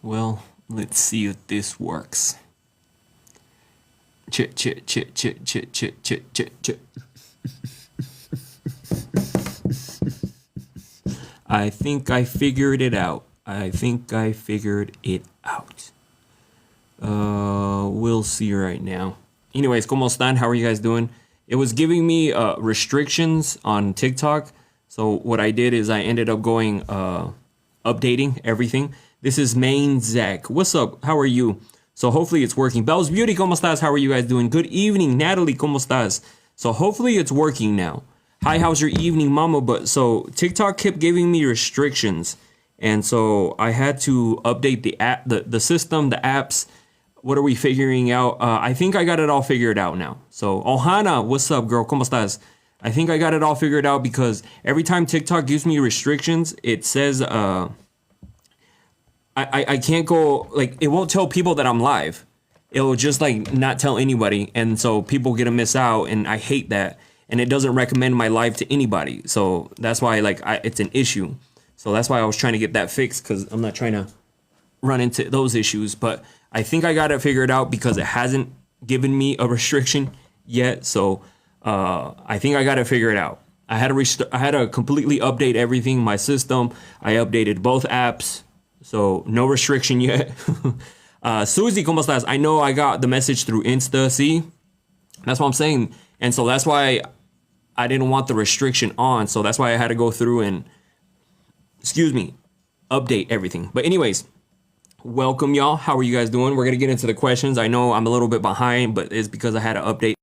Well, let's see if this works. Chit, chit, chit, chit, chit, chit, chit, chit, chit. I think I figured it out. We'll see right now. Anyways, ¿cómo están? How are you guys doing? It was giving me restrictions on TikTok. So what I did is I ended up going updating everything. This is Main Zach. What's up? How are you? So hopefully it's working. Bell's Beauty, ¿cómo estás? How are you guys doing? Good evening, Natalie, ¿cómo estás? So hopefully it's working now. Hi, how's your evening, mama? But so TikTok kept giving me restrictions. And so I had to update the app, the system, the apps. What are we figuring out? I think I got it all figured out now. So Ohana, what's up, girl? ¿Cómo estás? I think I got it all figured out because every time TikTok gives me restrictions, it says I can't go, like, it won't tell people that I'm live. It'll just like not tell anybody. And so people get to miss out, and I hate that. And it doesn't recommend my live to anybody. So that's why it's an issue. So that's why I was trying to get that fixed, because I'm not trying to run into those issues. But I think I got it figured out because it hasn't given me a restriction yet. So I think I got it figured out. I had to completely update everything, my system. I updated both apps. So no restriction yet. Susie, ¿cómo estás? I know I got the message through Insta. See? That's what I'm saying. And so that's why I didn't want the restriction on. So that's why I had to go through and, update everything. But anyways, welcome, y'all. How are you guys doing? We're going to get into the questions. I know I'm a little bit behind, but it's because I had to update.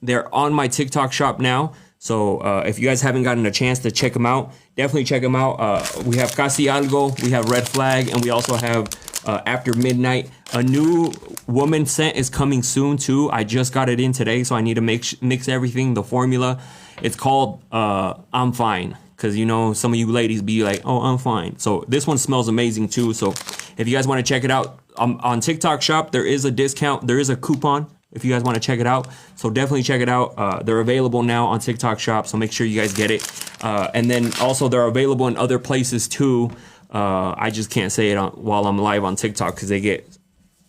They're on my TikTok shop now. So if you guys haven't gotten a chance to check them out, definitely check them out. We have Casi Algo, we have Red Flag, and we also have After Midnight. A new woman scent is coming soon too. I just got it in today, so I need to mix everything, the formula. It's called I'm Fine, because you know some of you ladies be like, oh, I'm fine. So this one smells amazing too. So if you guys want to check it out, on TikTok shop, there is a discount. There is a coupon if you guys want to check it out. So definitely check it out. They're available now on TikTok shop, so make sure you guys get it. And then also they're available in other places too. I just can't say it while I'm live on TikTok because they get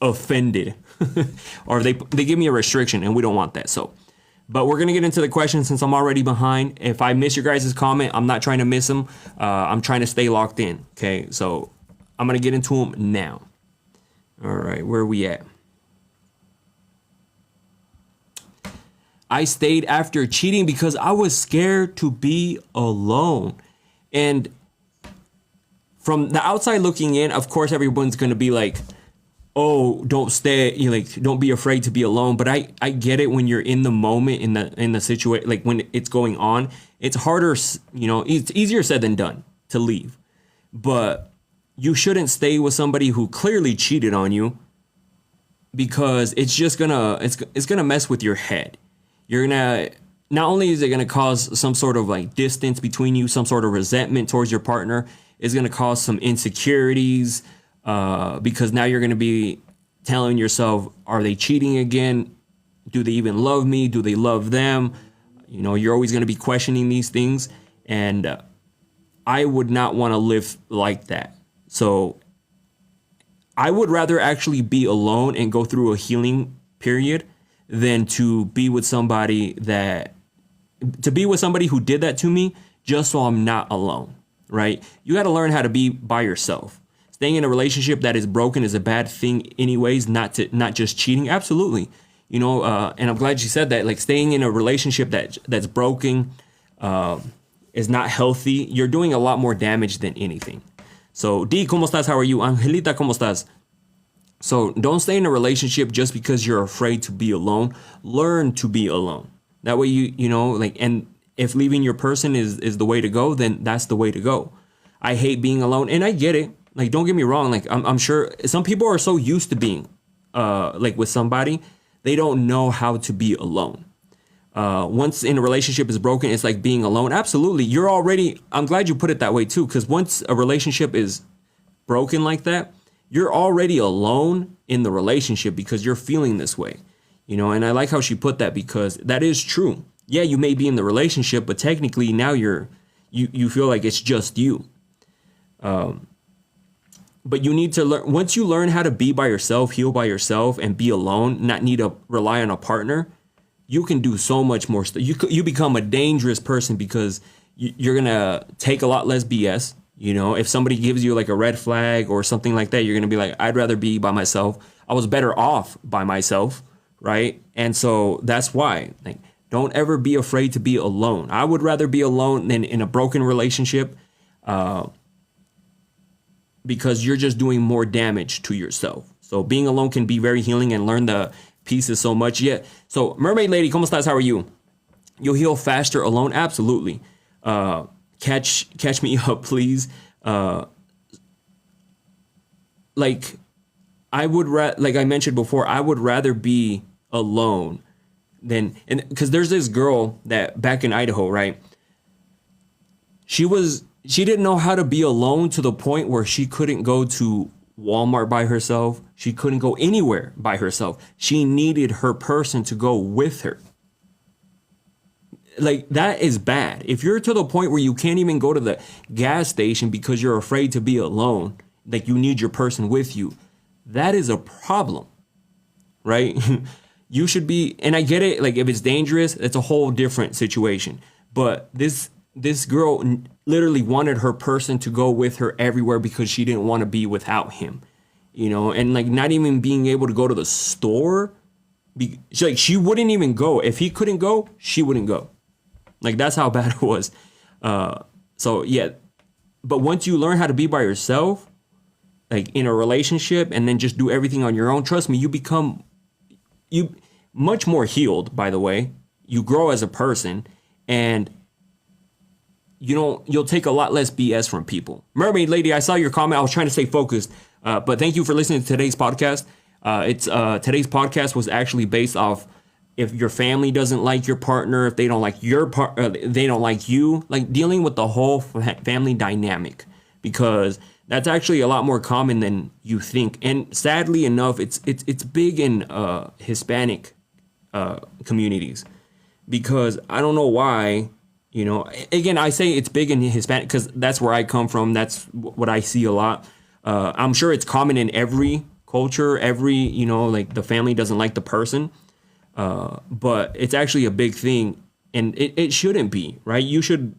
offended or they give me a restriction, and we don't want that. So, but we're going to get into the questions since I'm already behind. If I miss your guys' comment, I'm not trying to miss them. I'm trying to stay locked in. Okay, so I'm going to get into them now. All right, where are we at? I stayed after cheating because I was scared to be alone. And from the outside looking in, of course, everyone's going to be like, oh, don't stay, don't be afraid to be alone. But I get it when you're in the moment, in the situation, like when it's going on. It's harder, it's easier said than done to leave. But you shouldn't stay with somebody who clearly cheated on you, because it's just it's gonna mess with your head. You're gonna, not only is it gonna cause some sort of like distance between you, some sort of resentment towards your partner, it's gonna cause some insecurities, because now you're gonna be telling yourself, are they cheating again? Do they even love me? Do they love them? You're always gonna be questioning these things, and I would not want to live like that. So I would rather actually be alone and go through a healing period than to be with somebody who did that to me just so I'm not alone, right? You got to learn how to be by yourself. Staying in a relationship that is broken is a bad thing anyways, not just cheating. Absolutely. And I'm glad you said that, like staying in a relationship that's broken is not healthy. You're doing a lot more damage than anything. So D, ¿cómo estás? How are you? Angelita, ¿cómo estás? So don't stay in a relationship just because you're afraid to be alone. Learn to be alone. That way and if leaving your person is the way to go, then that's the way to go. I hate being alone, and I get it. Like, don't get me wrong. Like, I'm sure some people are so used to being with somebody, they don't know how to be alone. Once in a relationship is broken, it's like being alone. Absolutely. I'm glad you put it that way too, because once a relationship is broken like that, you're already alone in the relationship because you're feeling this way. And I like how she put that, because that is true. Yeah, you may be in the relationship, but technically now you feel like it's just you. But you need to learn, once you learn how to be by yourself, heal by yourself, and be alone, not need to rely on a partner, you can do so much more stuff. You become a dangerous person, because you're going to take a lot less BS. If somebody gives you like a red flag or something like that, you're going to be like, I'd rather be by myself. I was better off by myself, right? And so that's why, like, don't ever be afraid to be alone. I would rather be alone than in a broken relationship, because you're just doing more damage to yourself. So being alone can be very healing, and learn the pieces so much. Yeah. So Mermaid Lady, ¿cómo estás? How are you? You'll heal faster alone. Absolutely. Catch me up, please. Like I mentioned before, I would rather be alone than, and because there's this girl that back in Idaho, right? She didn't know how to be alone, to the point where she couldn't go to Walmart by herself. She couldn't go anywhere by herself. She needed her person to go with her. Like, that is bad. If you're to the point where you can't even go to the gas station because you're afraid to be alone, like you need your person with you, that is a problem, right? You should be, and I get it, like if it's dangerous, it's a whole different situation. But this girl literally wanted her person to go with her everywhere, because she didn't want to be without him, and like not even being able to go to the store. She wouldn't even go. If he couldn't go, she wouldn't go. Like, that's how bad it was. So yeah, but once you learn how to be by yourself, like in a relationship, and then just do everything on your own, trust me, you become much more healed, by the way. You grow as a person, and you'll take a lot less BS from people. Mermaid Lady, I saw your comment. I was trying to stay focused, but thank you for listening to today's podcast. Today's podcast was actually based off, if your family doesn't like your partner, if they don't like they don't like you, like dealing with the whole family dynamic, because that's actually a lot more common than you think. And sadly enough, it's big in Hispanic communities, because I don't know why. Again, I say it's big in Hispanic because that's where I come from. That's what I see a lot. I'm sure it's common in every culture, like the family doesn't like the person. But it's actually a big thing, and it shouldn't be, right? You should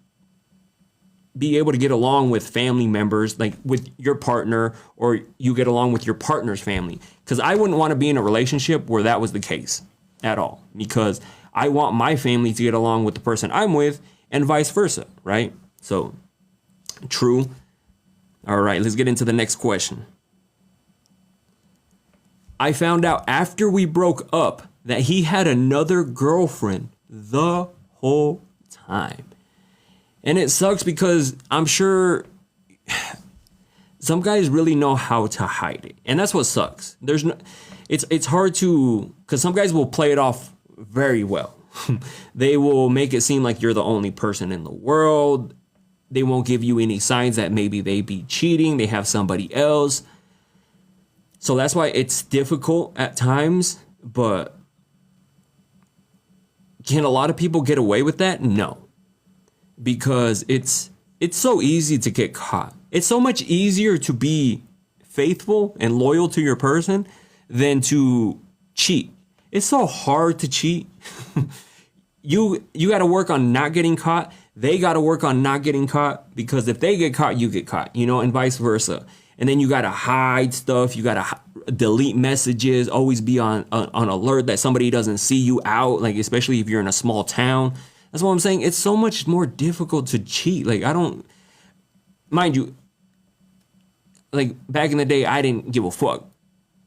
be able to get along with family members, like with your partner, or you get along with your partner's family. Because I wouldn't want to be in a relationship where that was the case at all, because I want my family to get along with the person I'm with, and vice versa, right? So, true. All right, let's get into the next question. I found out after we broke up that he had another girlfriend the whole time. And it sucks, because I'm sure some guys really know how to hide it. And that's what sucks. It's hard to, because some guys will play it off very well. They will make it seem like you're the only person in the world. They won't give you any signs that maybe they be cheating, they have somebody else. So that's why it's difficult at times. But can a lot of people get away with that? No. Because it's so easy to get caught. It's so much easier to be faithful and loyal to your person than to cheat. It's so hard to cheat. You got to work on not getting caught. They got to work on not getting caught, because if they get caught, you get caught, and vice versa. And then you got to hide stuff. You got to delete messages, always be on alert that somebody doesn't see you out, like especially if you're in a small town. That's what I'm saying. It's so much more difficult to cheat. Like, mind you, like back in the day, I didn't give a fuck.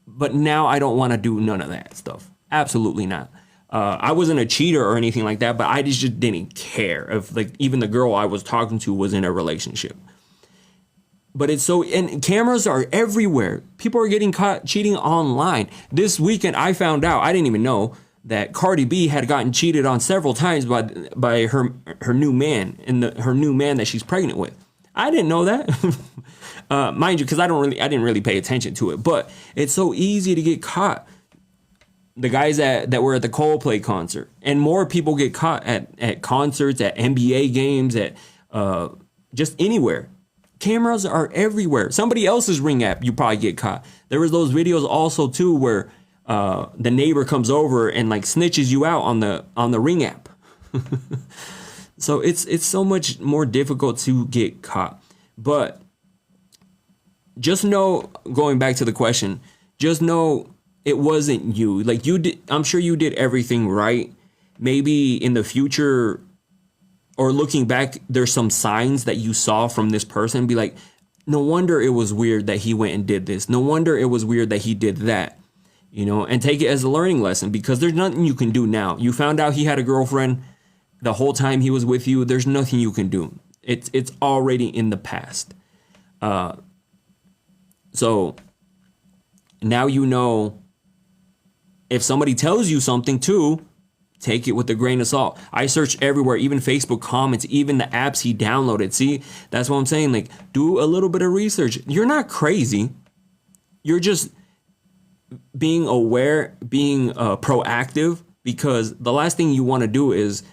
But now I don't want to do none of that stuff. Absolutely not. I wasn't a cheater or anything like that, but I just didn't care if, like, even the girl I was talking to was in a relationship. But and cameras are everywhere. People are getting caught cheating online. This weekend, I found out, I didn't even know, that Cardi B had gotten cheated on several times by her new man, and her new man that she's pregnant with. I didn't know that. Mind you, because I didn't really pay attention to it. But it's so easy to get caught. the guys that were at the Coldplay concert, and more people get caught at concerts, at NBA games, at just anywhere. Cameras are everywhere. Somebody else's Ring app, you probably get caught. There was those videos also too where the neighbor comes over and like snitches you out on the Ring app. So it's so much more difficult to get caught. But just know, going back to the question, just know it wasn't you. Like you did, I'm sure you did everything right. Maybe in the future or looking back, there's some signs that you saw from this person. Be like, no wonder it was weird that he went and did this. No wonder it was weird that he did that. You know, and take it as a learning lesson, because there's nothing you can do now. You found out he had a girlfriend the whole time he was with you. There's nothing you can do. It's already in the past. So now you know, if somebody tells you something too, take it with a grain of salt. I searched everywhere, even Facebook comments, even the apps he downloaded. See, that's what I'm saying. Like, do a little bit of research. You're not crazy. You're just being aware, being proactive, because the last thing you want to do is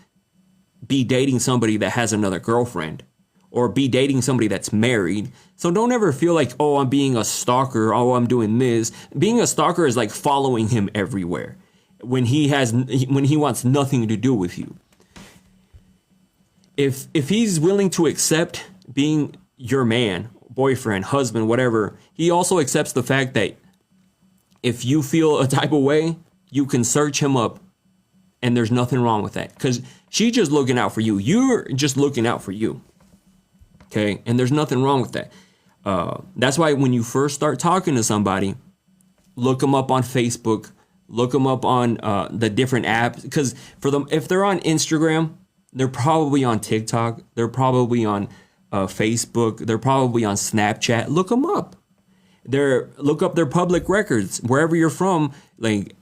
be dating somebody that has another girlfriend or be dating somebody that's married. So don't ever feel like, oh, I'm being a stalker. Oh, I'm doing this. Being a stalker is like following him everywhere when he wants nothing to do with you. If he's willing to accept being your man, boyfriend, husband, whatever, he also accepts the fact that if you feel a type of way, you can search him up, and there's nothing wrong with that, because she's just looking out for you. You're just looking out for you. Okay. And there's nothing wrong with that. That's why when you first start talking to somebody, look them up on Facebook, look them up on the different apps, because for them, if they're on Instagram, they're probably on TikTok. They're probably on Facebook. They're probably on Snapchat. Look them up. Look up their public records wherever you're from. Like,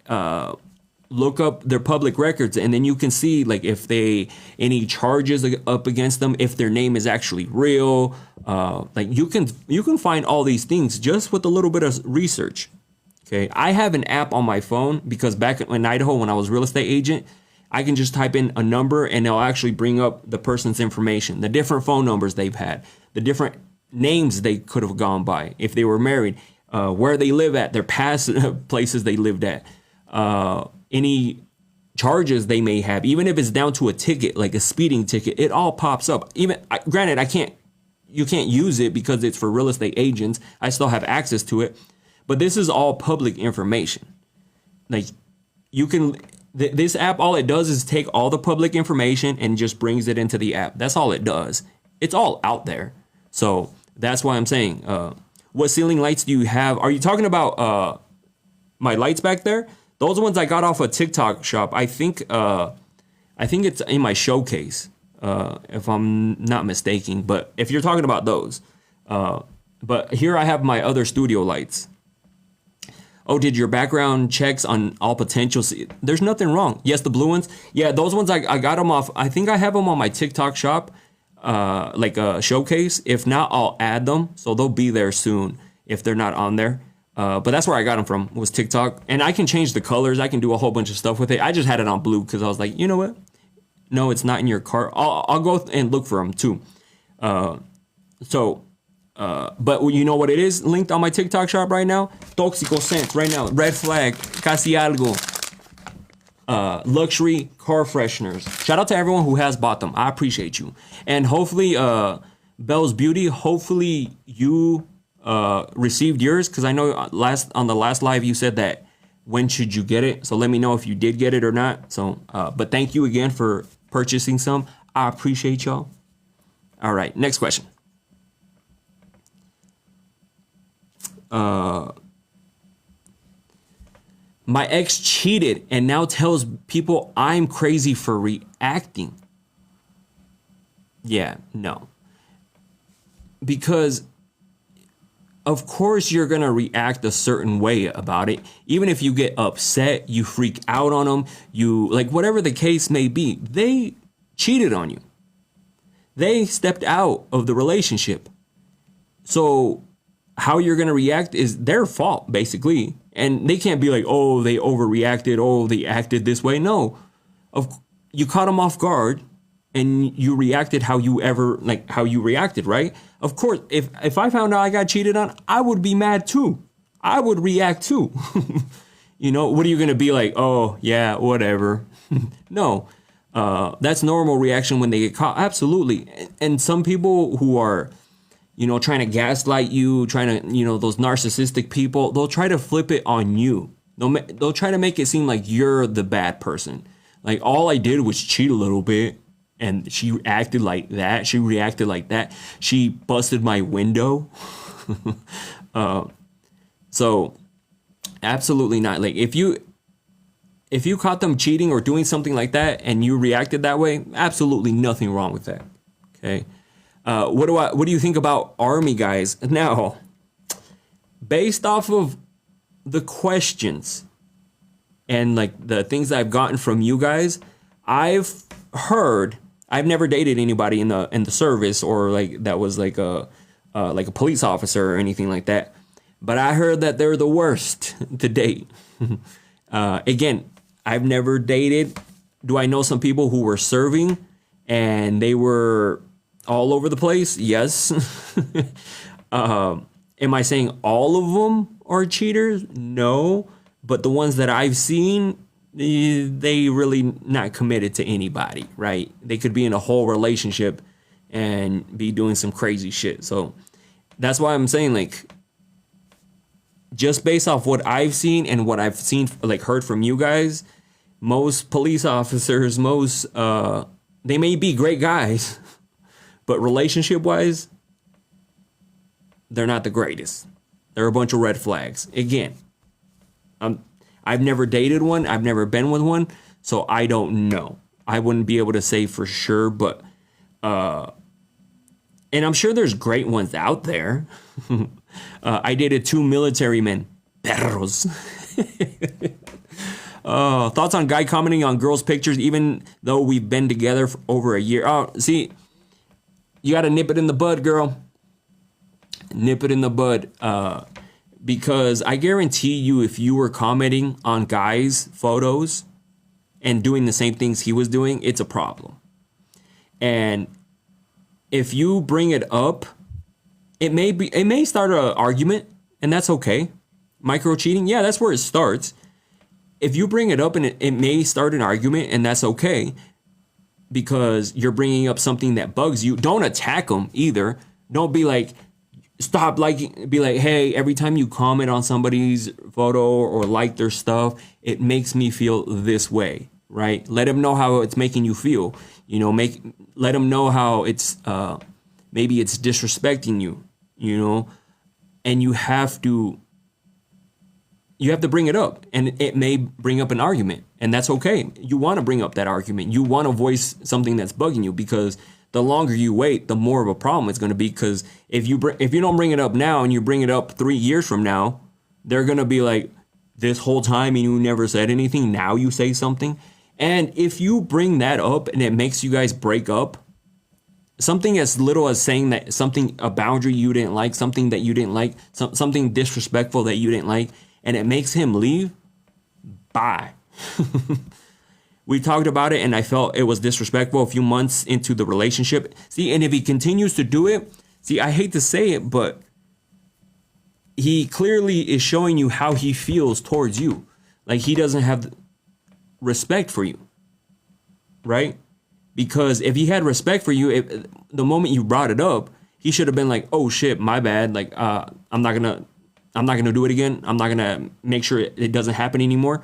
look up their public records, and then you can see like if any charges up against them, if their name is actually real. Like you can find all these things just with a little bit of research. Okay, I have an app on my phone because back in Idaho when I was real estate agent, I can just type in a number and it'll actually bring up the person's information, the different phone numbers they've had, the different names they could have gone by if they were married, where they live at, their past places they lived at, any charges they may have, even if it's down to a ticket, like a speeding ticket, it all pops up. Even granted, you can't use it because it's for real estate agents. I still have access to it, but this is all public information. Like you can, this app, all it does is take all the public information and just brings it into the app. That's all it does. It's all out there. So that's why I'm saying, what ceiling lights do you have? Are you talking about my lights back there? Those ones I got off a TikTok shop. I think it's in my showcase, if I'm not mistaken. But if you're talking about those, but here I have my other studio lights. Oh, did your background checks on all potentials? There's nothing wrong. Yes, the blue ones. Yeah, those ones I got them off. I think I have them on my TikTok shop, like a showcase. If not, I'll add them. So they'll be there soon if they're not on there. But that's where I got them from, was TikTok. And I can change the colors. I can do a whole bunch of stuff with it. I just had it on blue because I was like, you know what? No, it's not in your cart. I'll go and look for them too. But you know what it is linked on my TikTok shop right now? Toxico Scents right now. Red Flag, Casi Algo. Luxury car fresheners. Shout out to everyone who has bought them. I appreciate you. And hopefully, Bell's Beauty, hopefully you received yours, because I know on the last live you said that when should you get it. So let me know if you did get it or not. So, but thank you again for purchasing some. I appreciate y'all. All right, next question. My ex cheated and now tells people I'm crazy for reacting. Yeah, no. Because of course you're going to react a certain way about it. Even if you get upset, you freak out on them, you like whatever the case may be, they cheated on you. They stepped out of the relationship. So how you're going to react is their fault, basically. And they can't be like, oh, they overreacted, oh, they acted this way. No, you caught them off guard, and you reacted how you reacted, right? Of course, if I found out I got cheated on, I would be mad too. I would react too. You know, what are you gonna be like? Oh yeah, whatever. No, that's normal reaction when they get caught. Absolutely. And some people who are, you know, trying to gaslight you, trying to, you know, those narcissistic people, they'll try to flip it on you. They'll try to make it seem like you're the bad person. Like, all I did was cheat a little bit, and she acted like that. She reacted like that. She busted my window. So absolutely not. Like, if you caught them cheating or doing something like that and you reacted that way, absolutely nothing wrong with that. Okay. What do you think about army guys? Now, based off of the questions and like the things I've gotten from you guys, I've never dated anybody in the service, or like that was like a police officer or anything like that. But I heard that they're the worst to date. Again, I've never dated. Do I know some people who were serving and they were all over the place? Yes. Am I saying all of them are cheaters? No. But the ones that I've seen, they really not committed to anybody, right? They could be in a whole relationship and be doing some crazy shit. So that's why I'm saying, like, just based off what I've seen and what I've seen, like, heard from you guys, most police officers, they may be great guys, but relationship-wise, they're not the greatest. They're a bunch of red flags. Again, I've never dated one. I've never been with one, so I don't know. I wouldn't be able to say for sure, but and I'm sure there's great ones out there. I dated 2 military men. Perros. Thoughts on guy commenting on girls' pictures even though we've been together for over a year? Oh, see, you got to nip it in the bud, girl. Nip it in the bud. Because I guarantee you, if you were commenting on guys' photos and doing the same things he was doing, it's a problem. And if you bring it up, it may start an argument, and that's okay. Micro cheating, yeah, that's where it starts. If you bring it up, and it may start an argument, and that's okay, because you're bringing up something that bugs you. Don't attack them either. Don't be like, stop liking, be like, hey, every time you comment on somebody's photo or like their stuff, it makes me feel this way, right? Let them know how it's making you feel. You know, let them know how it's maybe it's disrespecting you, you know, and you have to bring it up, and it may bring up an argument, and that's okay. You want to bring up that argument. You want to voice something that's bugging you, because the longer you wait, the more of a problem it's going to be. Because if you don't bring it up now and you bring it up 3 years from now, they're going to be like, this whole time and you never said anything. Now you say something. And if you bring that up and it makes you guys break up, something as little as saying that a boundary you didn't like, something that you didn't like, something disrespectful that you didn't like, and it makes him leave, bye. We talked about it, and I felt it was disrespectful a few months into the relationship. See, and if he continues to do it, see, I hate to say it, but he clearly is showing you how he feels towards you. Like, he doesn't have respect for you, right? Because if he had respect for you, the moment you brought it up, he should have been like, oh shit, my bad. Like, I'm not gonna do it again. I'm not gonna make sure it doesn't happen anymore.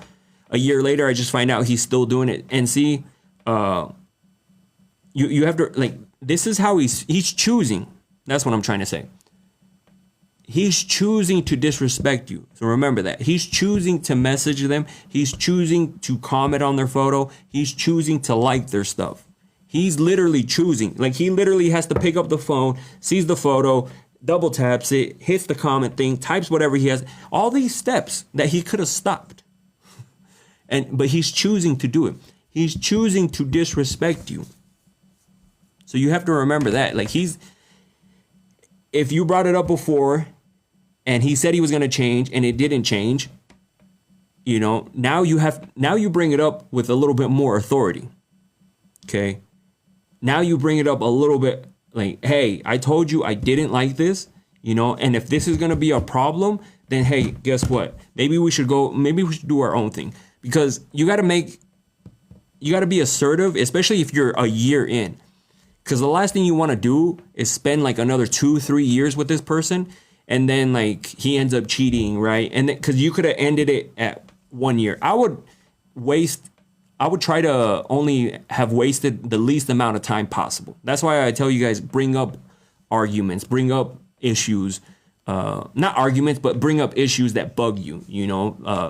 A year later, I just find out he's still doing it. And see, you have to, like, this is how he's choosing. That's what I'm trying to say. He's choosing to disrespect you. So remember that. He's choosing to message them. He's choosing to comment on their photo. He's choosing to like their stuff. He's literally choosing. Like, he literally has to pick up the phone, sees the photo, double taps it, hits the comment thing, types whatever he has. All these steps that he could have stopped. But he's choosing to do it. He's choosing to disrespect you. So you have to remember that. Like, if you brought it up before and he said he was going to change and it didn't change, Now you bring it up with a little bit more authority. Okay. Now you bring it up a little bit like, hey, I told you I didn't like this, and if this is going to be a problem, then hey, guess what? Maybe we should do our own thing, because you got to be assertive, especially if you're a year in, because the last thing you want to do is spend like another 2-3 years with this person, and then like he ends up cheating, right? And because you could have ended it at 1 year. I would try to only have wasted the least amount of time possible. That's why I tell you guys, bring up arguments, bring up issues, not arguments, but bring up issues that bug you,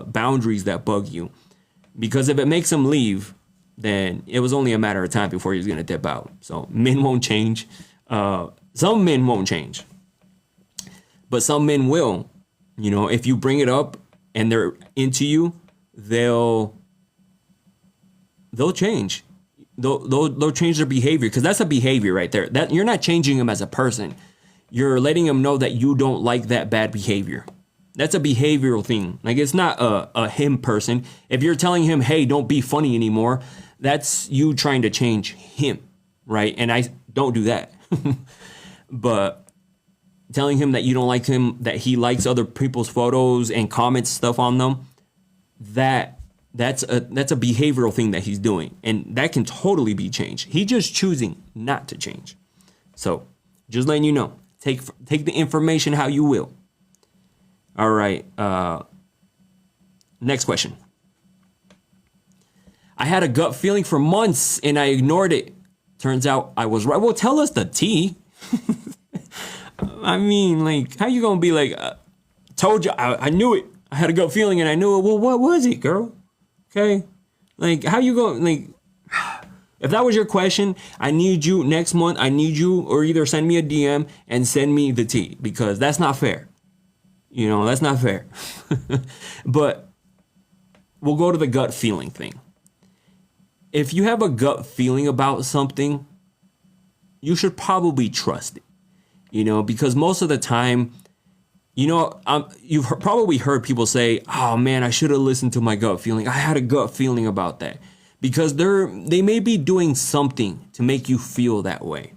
boundaries that bug you. Because if it makes him leave, then it was only a matter of time before he's going to dip out. So men won't change. Some men won't change, but some men will. If you bring it up and they're into you, they'll change. They'll change their behavior, because that's a behavior right there. That you're not changing them as a person. You're letting them know that you don't like that bad behavior. That's a behavioral thing. Like, it's not a him person. If you're telling him, hey, don't be funny anymore, that's you trying to change him, right? And I don't do that. But telling him that you don't like him, that he likes other people's photos and comments stuff on them, that's a behavioral thing that he's doing, and that can totally be changed. He's just choosing not to change. So just letting you know, take the information how you will. All right. Next question. I had a gut feeling for months and I ignored it. Turns out I was right. Well, tell us the tea. I mean, like, how you gonna be like, told you, I knew it. I had a gut feeling and I knew it. Well, what was it, girl? Okay. Like, how you going, like, if that was your question, I need you next month. I need you, or either send me a DM and send me the tea, because that's not fair. That's not fair. But we'll go to the gut feeling thing. If you have a gut feeling about something, you should probably trust it, because most of the time, you've probably heard people say, oh man, I should have listened to my gut feeling. I had a gut feeling about that, because they may be doing something to make you feel that way.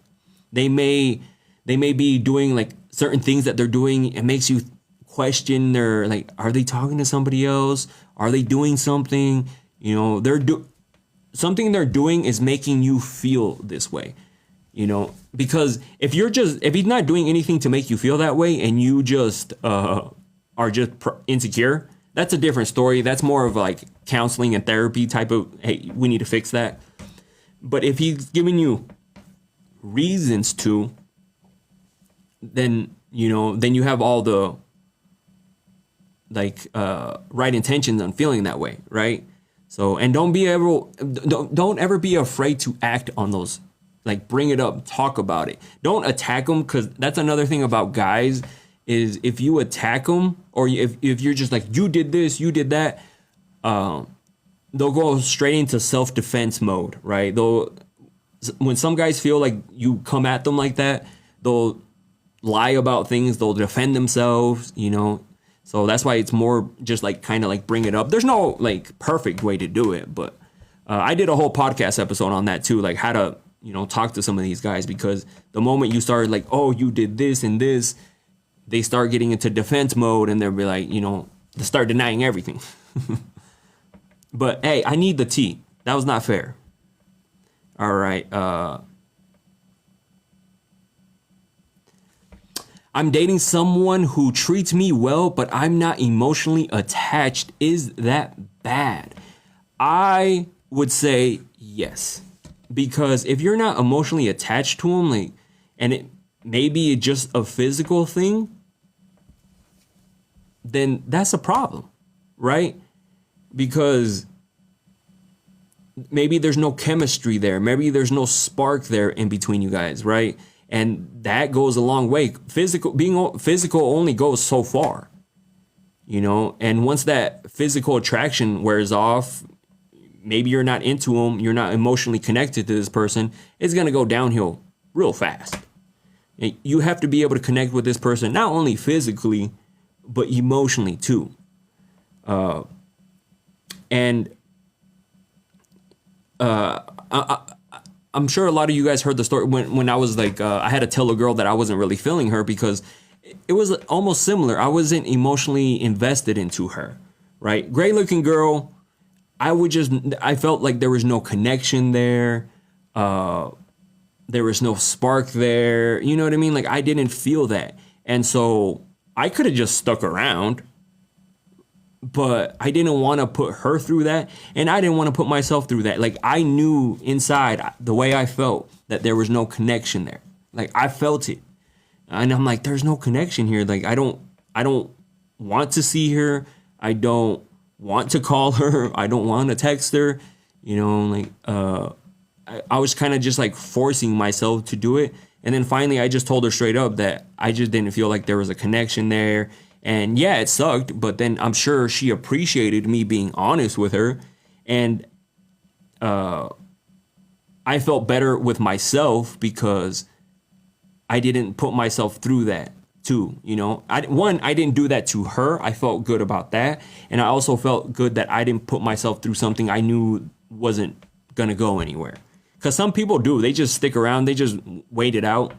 They may be doing like certain things that they're doing. It makes you question their, like, are they talking to somebody else? Are they doing something? Something they're doing is making you feel this way, because if he's not doing anything to make you feel that way and you just are just insecure, that's a different story. That's more of like counseling and therapy type of, hey, we need to fix that. But if he's giving you reasons to, then you have all the right intentions on feeling that way, right? So, and don't ever be afraid to act on those. Like, bring it up, talk about it. Don't attack them, because that's another thing about guys, is if you attack them, or if you're just like, you did this, you did that, they'll go straight into self-defense mode, right? When some guys feel like you come at them like that, they'll lie about things, they'll defend themselves, So that's why it's more just like kind of like bring it up. There's no like perfect way to do it, but I did a whole podcast episode on that too, like how to, talk to some of these guys, because the moment you start like, oh, you did this and this, they start getting into defense mode, and they'll be like, they start denying everything. But hey, I need the tea. That was not fair. All right. I'm dating someone who treats me well, but I'm not emotionally attached. Is that bad? I would say yes. Because if you're not emotionally attached to him, like, and it maybe just a physical thing, then that's a problem, right? Because maybe there's no chemistry there. Maybe there's no spark there in between you guys, right? And that goes a long way. Being physical only goes so far, and once that physical attraction wears off, maybe you're not into him, you're not emotionally connected to this person, it's going to go downhill real fast. And you have to be able to connect with this person, not only physically, but emotionally too. And I'm sure a lot of you guys heard the story when I was like, I had to tell a girl that I wasn't really feeling her because it was almost similar. I wasn't emotionally invested into her, right? Great looking girl. I felt like there was no connection there. There was no spark there. You know what I mean? Like I didn't feel that. And so I could have just stuck around, but I didn't want to put her through that. And I didn't want to put myself through that. Like I knew inside the way I felt that there was no connection there. Like I felt it. And I'm like, there's no connection here. Like I don't want to see her. I don't want to call her. I don't want to text her. You know, like I was kind of just like forcing myself to do it. And then finally I just told her straight up that I just didn't feel like there was a connection there. And yeah, it sucked, but then I'm sure she appreciated me being honest with her. And I felt better with myself because I didn't put myself through that too. You know, I didn't do that to her. I felt good about that. And I also felt good that I didn't put myself through something I knew wasn't going to go anywhere. Because some people do. They just stick around. They just wait it out.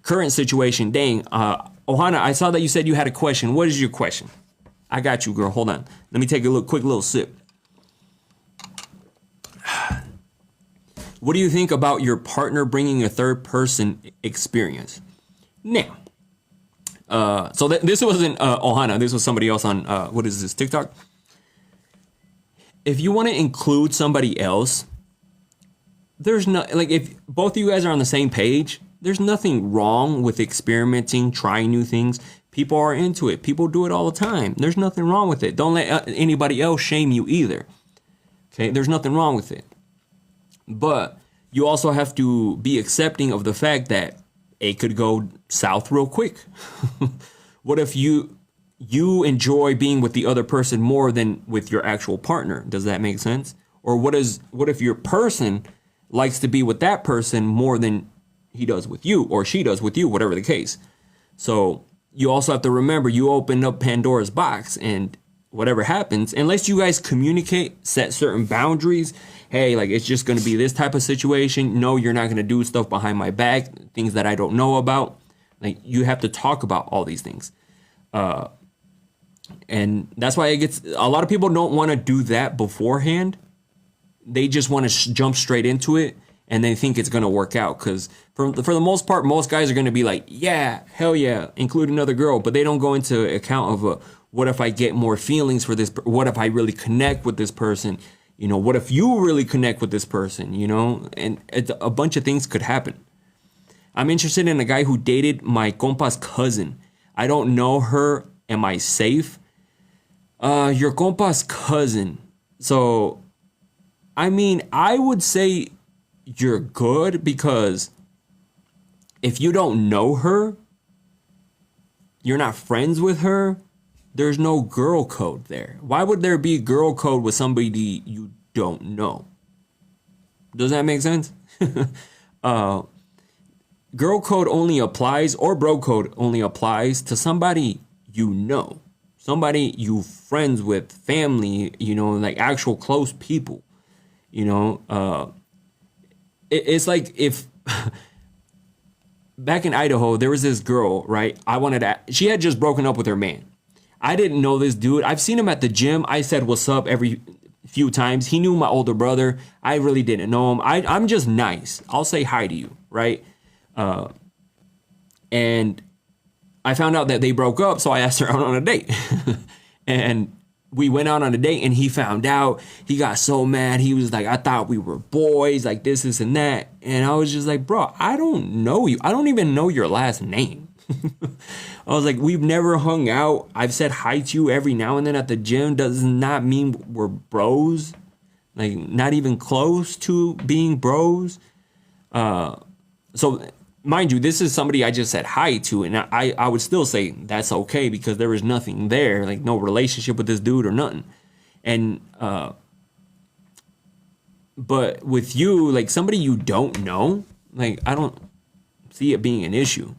Current situation. Dang. Ohana, I saw that you said you had a question. What is your question? I got you, girl. Hold on. Let me take a quick little sip. What do you think about your partner bringing a third person experience? Now, so this wasn't Ohana. This was somebody else on, what is this, TikTok? If you want to include somebody else, there's no, like if both of you guys are on the same page, there's nothing wrong with experimenting, trying new things. People are into it. People do it all the time. There's nothing wrong with it. Don't let anybody else shame you either. Okay, there's nothing wrong with it. But you also have to be accepting of the fact that it could go south real quick. What if you enjoy being with the other person more than with your actual partner? Does that make sense? Or what if your person likes to be with that person more than he does with you or she does with you, whatever the case. So you also have to remember you open up Pandora's box and whatever happens, unless you guys communicate, set certain boundaries. Hey, like it's just going to be this type of situation. No, you're not going to do stuff behind my back, things that I don't know about. Like you have to talk about all these things. And that's why a lot of people don't want to do that beforehand. They just want to jump straight into it and they think it's going to work out. Because for the most part, most guys are going to be like, yeah, hell yeah, include another girl. But they don't go into account of what if I get more feelings for this? What if I really connect with this person? You know, what if you really connect with this person? You know, and a bunch of things could happen. I'm interested in a guy who dated my compa's cousin. I don't know her. Am I safe? Your compa's cousin. So, I mean, I would say you're good because if you don't know her, you're not friends with her, there's no girl code there. Why would there be girl code with somebody you don't know? Does that make sense? Girl code only applies, or bro code only applies to somebody you know. Somebody you friends with, family, you know, like actual close people. You know, it's like if back in Idaho, there was this girl, right? She had just broken up with her man. I didn't know this dude. I've seen him at the gym. I said, what's up every few times. He knew my older brother. I really didn't know him. I'm just nice. I'll say hi to you, right? And I found out that they broke up, so I asked her out on a date. And we went out on a date and he found out. He got so mad. He was like, I thought we were boys, like this and that. And I was just like, bro, I don't know you. I don't even know your last name. I was like, we've never hung out. I've said hi to you every now and then at the gym. Does not mean we're bros. Like not even close to being bros. So mind you, this is somebody I just said hi to, and I would still say that's okay because there was nothing there, like no relationship with this dude or nothing. And but with you, like somebody you don't know, like I don't see it being an issue,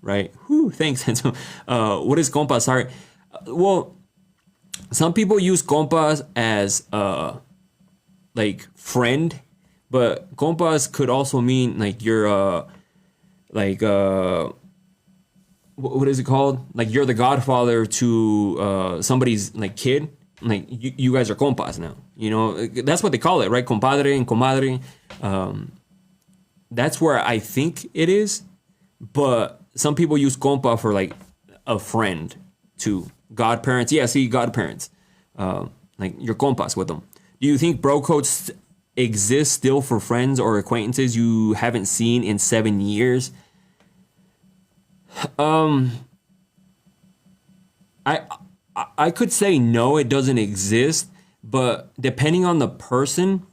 right? Whew, thanks. What is compa? Sorry. Well, Some people use compas as like friend, but compas could also mean like you're like what is it called? Like you're the godfather to somebody's like kid. Like you guys are compas now. You know, that's what they call it, right? Compadre and comadre. That's where I think it is. But some people use compa for like a friend to godparents. Yeah, see, godparents. Like your compas with them. Do you think bro codes exist still for friends or acquaintances you haven't seen in 7 years? I I could say no, it doesn't exist, but depending on the person,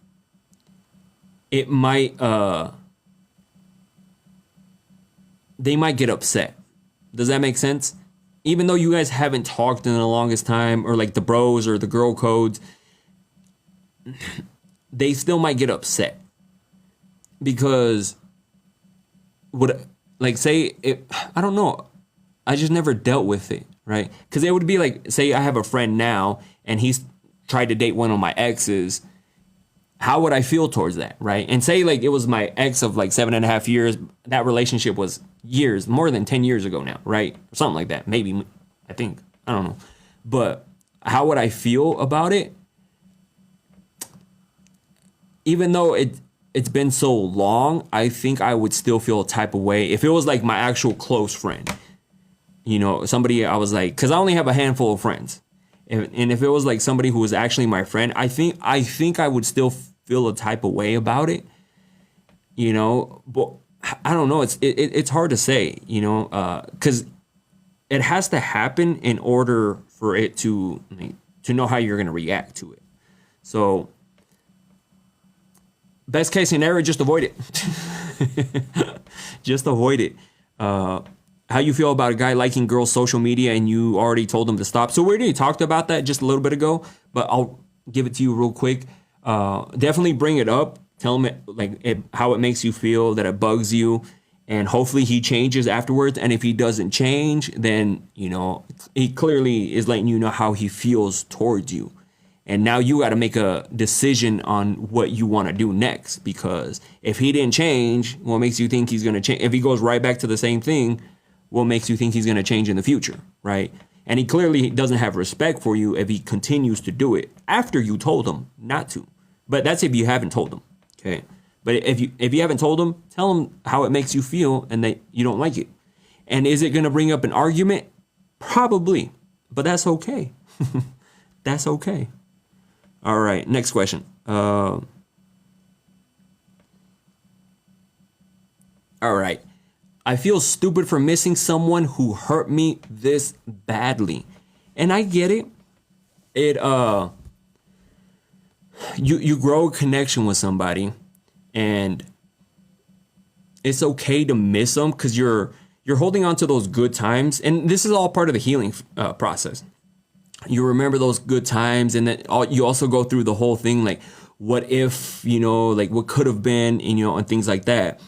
it might they might get upset. Does that make sense? Even though you guys haven't talked in the longest time, or like the bros or the girl codes, they still might get upset because what, like, say it, I don't know, I just never dealt with it, right? Because it would be like, say I have a friend now and he's tried to date one of my exes. How would I feel towards that, right? And say like it was my ex of like 7.5 years. That relationship was years, more than 10 years ago now, right? Or something like that. Maybe, I think, I don't know. But how would I feel about it? Even though it's been so long, I think I would still feel a type of way if it was like my actual close friend. You know, somebody I was like, because I only have a handful of friends. And if it was like somebody who was actually my friend, I think I would still feel a type of way about it. You know, but I don't know. It's hard to say, you know, because it has to happen in order for it to know how you're going to react to it. So best case scenario, just avoid it. Just avoid it. How you feel about a guy liking girls' social media and you already told him to stop. So we already talked about that just a little bit ago, but I'll give it to you real quick. Definitely bring it up. Tell him how it makes you feel, that it bugs you, and hopefully he changes afterwards. And if he doesn't change, then, you know, he clearly is letting you know how he feels towards you. And now you got to make a decision on what you want to do next, because if he didn't change, what makes you think he's going to change? If he goes right back to the same thing, what makes you think he's going to change in the future, right? And he clearly doesn't have respect for you if he continues to do it after you told him not to. But that's if you haven't told him, okay? But if you haven't told him, tell him how it makes you feel and that you don't like it. And is it going to bring up an argument? Probably, but that's okay. That's okay. All right, next question. All right. I feel stupid for missing someone who hurt me this badly. And I get it. You grow a connection with somebody, and it's okay to miss them because you're holding on to those good times. And this is all part of the healing process. You remember those good times, and then you also go through the whole thing, like what if, you know, like what could have been, and, you know, and things like that.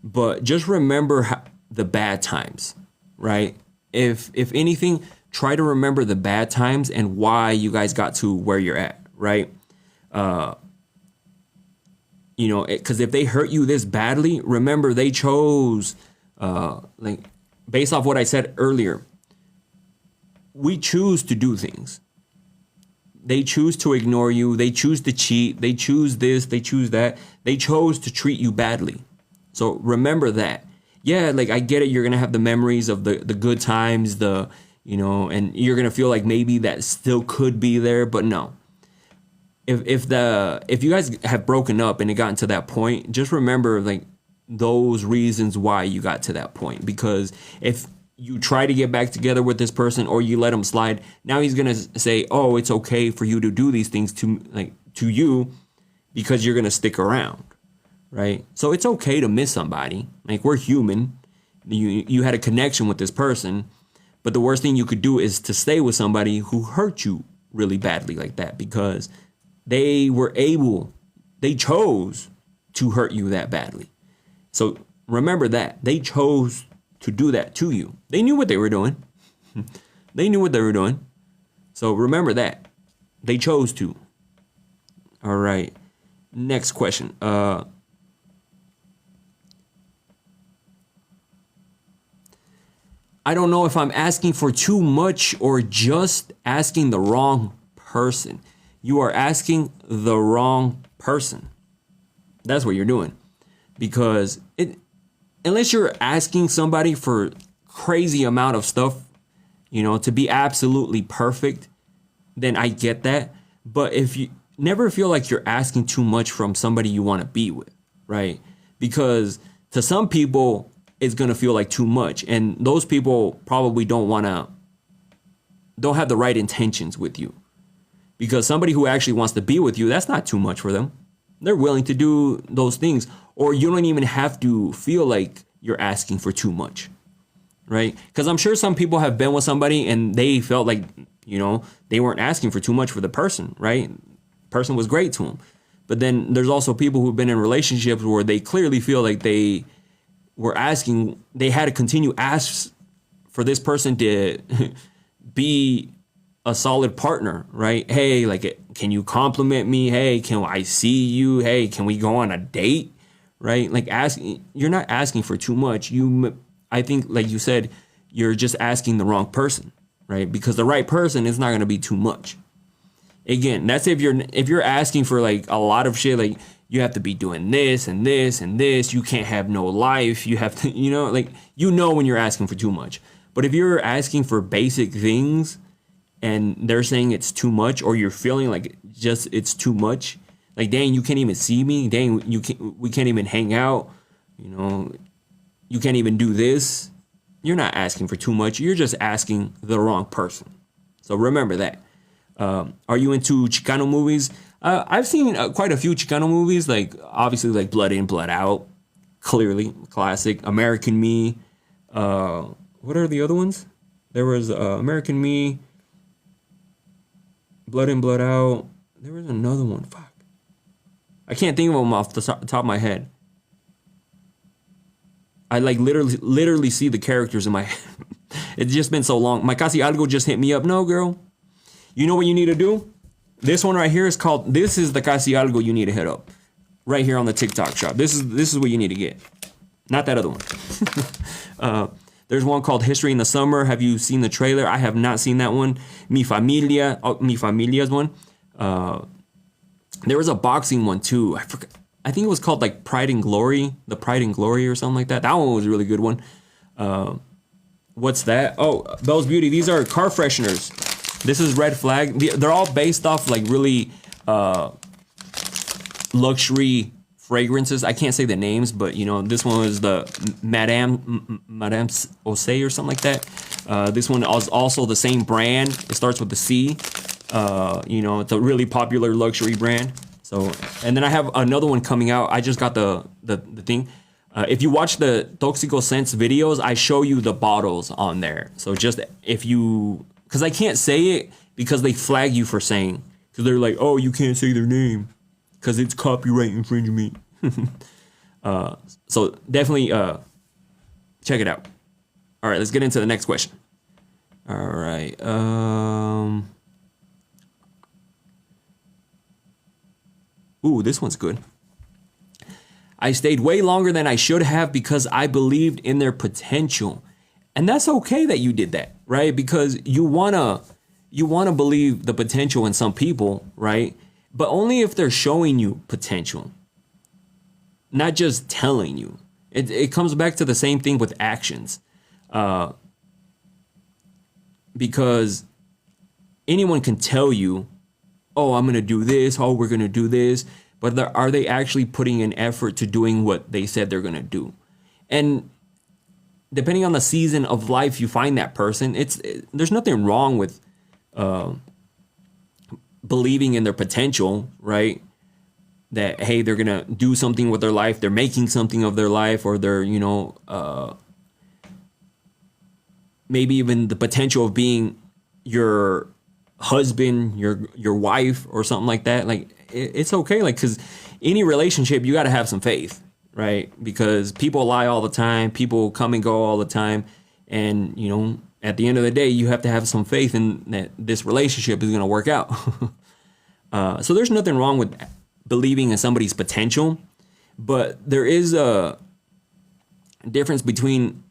But just remember the bad times, right? If anything, try to remember the bad times and why you guys got to where you're at, right? You know, because if they hurt you this badly, remember they chose, like based off what I said earlier, we choose to do things. They choose to ignore you. They choose to cheat. They choose this. They choose that. They chose to treat you badly. So remember that. Yeah, like I get it. You're going to have the memories of the good times, you know, and you're going to feel like maybe that still could be there. But no, if you guys have broken up and it gotten to that point, just remember like those reasons why you got to that point. Because if you try to get back together with this person or you let him slide, now he's going to say, oh, it's okay for you to do these things to you because you're going to stick around. Right? So it's okay to miss somebody. Like, we're human. You had a connection with this person, but the worst thing you could do is to stay with somebody who hurt you really badly like that, because they chose to hurt you that badly. So remember that. They chose to do that to you. They knew what they were doing. They knew what they were doing. So remember that. They chose to. All right. Next question. I don't know if I'm asking for too much or just asking the wrong person. You are asking the wrong person. That's what you're doing. Because unless you're asking somebody for crazy amount of stuff, to be absolutely perfect, then I get that. But if you never feel like you're asking too much from somebody you want to be with, right? Because to some people, it's going to feel like too much. And those people probably don't have the right intentions with you. Because somebody who actually wants to be with you, that's not too much for them. They're willing to do those things. Or you don't even have to feel like you're asking for too much, right? Because I'm sure some people have been with somebody and they felt like, they weren't asking for too much for the person, right? Person was great to them. But then there's also people who've been in relationships where they clearly feel like they had to continue ask for this person to be a solid partner, right? Hey, like, can you compliment me? Hey, can I see you? Hey, can we go on a date? Right? Like, you're not asking for too much. I think, like you said, you're just asking the wrong person, right? Because the right person is not going to be too much. Again, that's if you're asking for like a lot of shit, like you have to be doing this and this and this. You can't have no life. You have to, when you're asking for too much. But if you're asking for basic things and they're saying it's too much, or you're feeling like just it's too much, like, dang, you can't even see me. Dang, we can't even hang out. You can't even do this. You're not asking for too much. You're just asking the wrong person. So remember that. Are you into Chicano movies? I've seen quite a few Chicano movies, like obviously like Blood In, Blood Out, clearly classic. American Me. What are the other ones? There was American Me, Blood In, Blood Out. There was another one. Fuck. I can't think of them off the top of my head. I like literally see the characters in my head. It's just been so long. My Casi Algo just hit me up. No, girl. You know what you need to do? This one right here is called, this is the Casi Algo you need to hit up. Right here on the TikTok shop. This is what you need to get. Not that other one. There's one called History in the Summer. Have you seen the trailer? I have not seen that one. Mi Familia's one. There was a boxing one too. I forgot. I think it was called like Pride and Glory. The Pride and Glory or something like that. That one was a really good one. What's that? Oh, Bell's Beauty. These are car fresheners. This is Red Flag. They're all based off like really luxury fragrances. I can't say the names, but this one was the Madame Osei or something like that. This one is also the same brand. It starts with the C. It's a really popular luxury brand. So, and then I have another one coming out. I just got the thing. If you watch the Toxico Scents videos, I show you the bottles on there. So just because I can't say it because they flag you for saying, because they're like, oh, you can't say their name because it's copyright infringement. So definitely check it out. All right, let's get into the next question. All right. Ooh, this one's good. I stayed way longer than I should have because I believed in their potential. And that's okay that you did that, right? Because you wanna believe the potential in some people, right? But only if they're showing you potential, not just telling you. It comes back to the same thing with actions. Because anyone can tell you, oh, I'm going to do this. Oh, we're going to do this. But are they actually putting an effort to doing what they said they're going to do? And depending on the season of life you find that person, there's nothing wrong with believing in their potential, right? That, hey, they're going to do something with their life. They're making something of their life, or they're, maybe even the potential of being your husband, your wife, or something like that. Like, it's okay. Like, because any relationship, you got to have some faith, right? Because people lie all the time. People come and go all the time. And, at the end of the day, you have to have some faith in that this relationship is going to work out. So there's nothing wrong with believing in somebody's potential, but there is a difference between,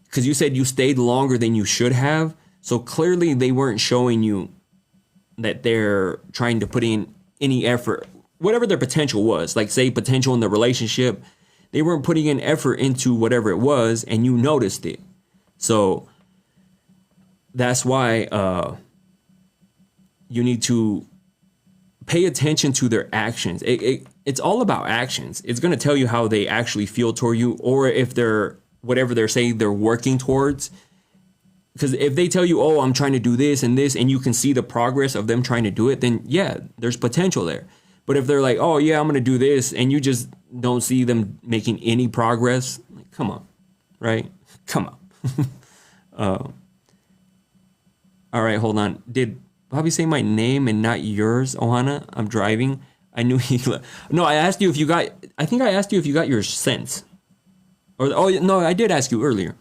because you said you stayed longer than you should have. So clearly they weren't showing you that they're trying to put in any effort, whatever their potential was, like say potential in the relationship. They weren't putting in effort into whatever it was, and you noticed it. So that's why you need to pay attention to their actions. It's all about actions. It's going to tell you how they actually feel toward you, or if they're, whatever they're saying they're working towards. Because if they tell you, oh, I'm trying to do this, and you can see the progress of them trying to do it, then yeah, there's potential there. But if they're like, oh yeah, I'm going to do this, and you just don't see them making any progress, like, come on, right? Come on. All right, hold on. Did Bobby say my name and not yours, Ohana? I'm driving. I knew he. No, I asked you if you got. I think I asked you if you got your scents. Or oh no, I did ask you earlier.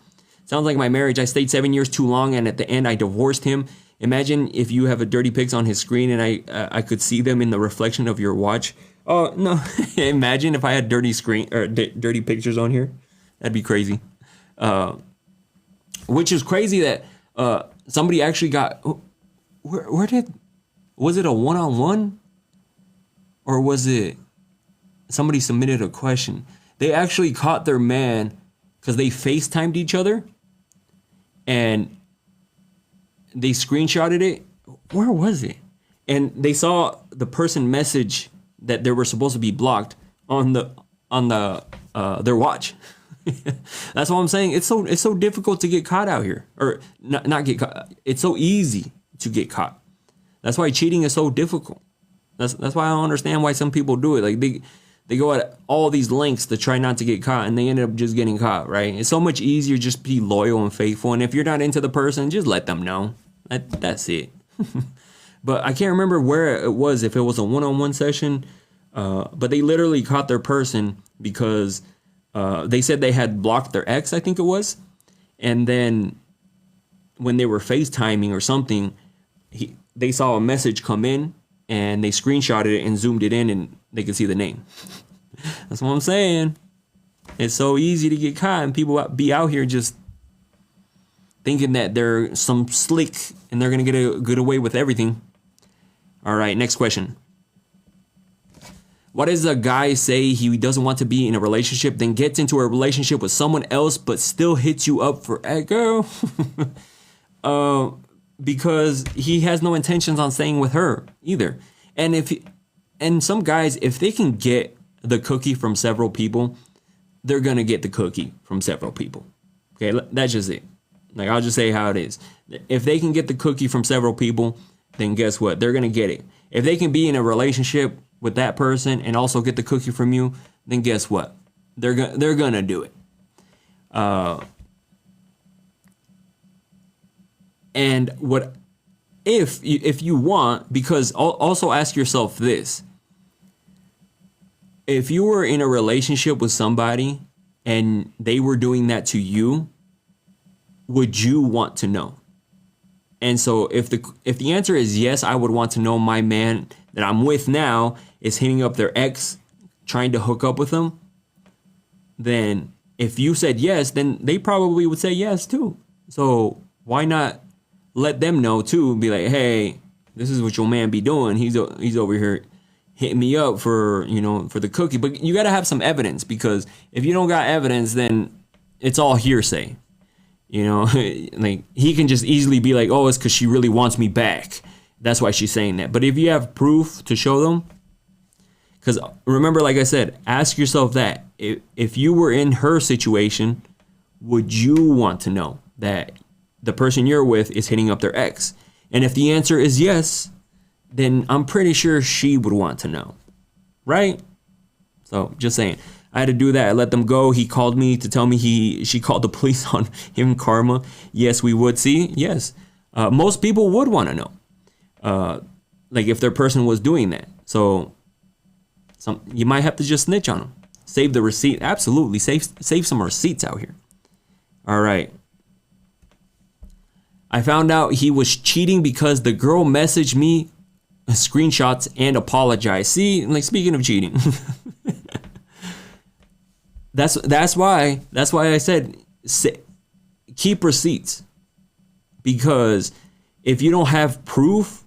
Sounds like my marriage. I stayed 7 years too long, and at the end, I divorced him. Imagine if you have a dirty pics on his screen, and I could see them in the reflection of your watch. Oh no! Imagine if I had dirty screen or dirty pictures on here. That'd be crazy. Which is crazy that somebody actually got. Where did? Was it a one-on-one? Or was it somebody submitted a question? They actually caught their man because they FaceTimed each other and they screenshotted it. Where was it? And they saw the person message that they were supposed to be blocked on their watch. That's what I'm saying. It's so difficult to get caught out here, or not get caught. It's so easy to get caught. That's why cheating is so difficult. That's why I don't understand why some people do it. Like they go at all these lengths to try not to get caught, and they end up just getting caught, right? It's so much easier just be loyal and faithful. And if you're not into the person, just let them know. That's it. But I can't remember where it was, if it was a one-on-one session. But they literally caught their person because they said they had blocked their ex, I think it was. And then when they were FaceTiming or something, they saw a message come in, and they screenshotted it and zoomed it in, and they could see the name. That's what I'm saying. It's so easy to get caught, and people be out here just thinking that they're some slick and they're going to get a good away with everything. All right, next question. What does a guy say he doesn't want to be in a relationship, then gets into a relationship with someone else, but still hits you up for, hey, girl? Because he has no intentions on staying with her either. And some guys, if they can get the cookie from several people, they're going to get the cookie from several people. Okay, that's just it. Like, I'll just say how it is. If they can get the cookie from several people, then guess what? They're going to get it. If they can be in a relationship with that person and also get the cookie from you, then guess what? They're going to do it. And what if you want, because also ask yourself this. If you were in a relationship with somebody and they were doing that to you, would you want to know? And so if the answer is yes, I would want to know my man that I'm with now is hitting up their ex, trying to hook up with them, then if you said yes, then they probably would say yes too. So why not let them know too? Be like, hey, this is what your man be doing. He's over here hitting me up for the cookie. But you got to have some evidence, because if you don't got evidence, then it's all hearsay. Like, he can just easily be like, oh, it's because she really wants me back. That's why she's saying that. But if you have proof to show them, because remember, like I said, ask yourself that. If you were in her situation, would you want to know that the person you're with is hitting up their ex? And if the answer is yes, then I'm pretty sure she would want to know, right? So just saying. I had to do that. I let them go. He called me to tell me she called the police on him, karma. Yes, we would see. Yes. Most people would want to know. Like, if their person was doing that. So you might have to just snitch on them. Save the receipt. Absolutely. Save some receipts out here. All right. I found out he was cheating because the girl messaged me screenshots and apologized. See, like speaking of cheating, that's why I said keep receipts, because if you don't have proof,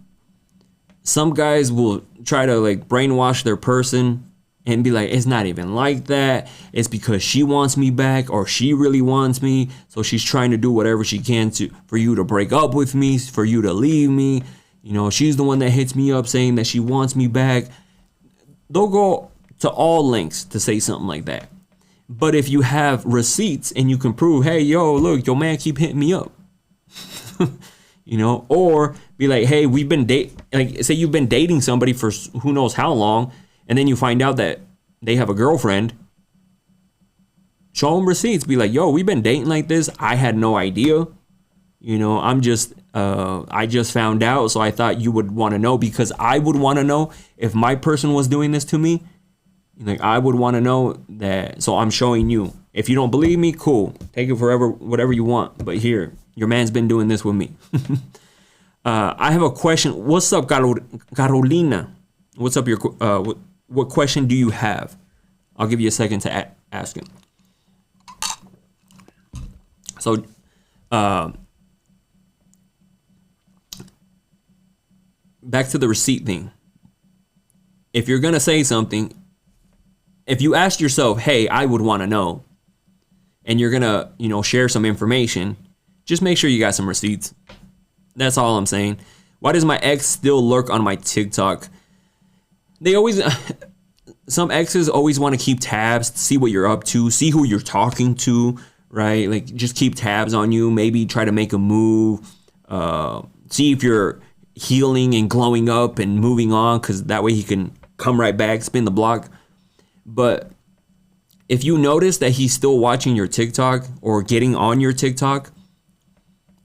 some guys will try to like brainwash their person and be like, it's not even like that. It's because she wants me back, or she really wants me. So she's trying to do whatever she can for you to break up with me, for you to leave me. You know, she's the one that hits me up saying that she wants me back. They'll go to all lengths to say something like that. But if you have receipts and you can prove, hey, yo, look, your man keep hitting me up. You know, or be like, hey, we've been like say you've been dating somebody for who knows how long, and then you find out that they have a girlfriend. Show them receipts. Be like, yo, we've been dating like this. I had no idea. You know, I just found out, so I thought you would want to know, because I would want to know if my person was doing this to me. Like, I would want to know that, so I'm showing you. If you don't believe me, cool. Take it forever, whatever you want. But here, your man's been doing this with me. I have a question. What's up, Carolina? What's up? What question do you have? I'll give you a second to ask him. So, back to the receipt thing. If you're gonna say something, if you ask yourself, hey, I would want to know, and you're gonna, share some information, just make sure you got some receipts. That's all I'm saying. Why does my ex still lurk on my TikTok? They always, some exes always want to keep tabs, see what you're up to, see who you're talking to, right? Like, just keep tabs on you, maybe try to make a move, see if you're healing and glowing up and moving on, because that way he can come right back, spin the block. But if you notice that he's still watching your TikTok or getting on your TikTok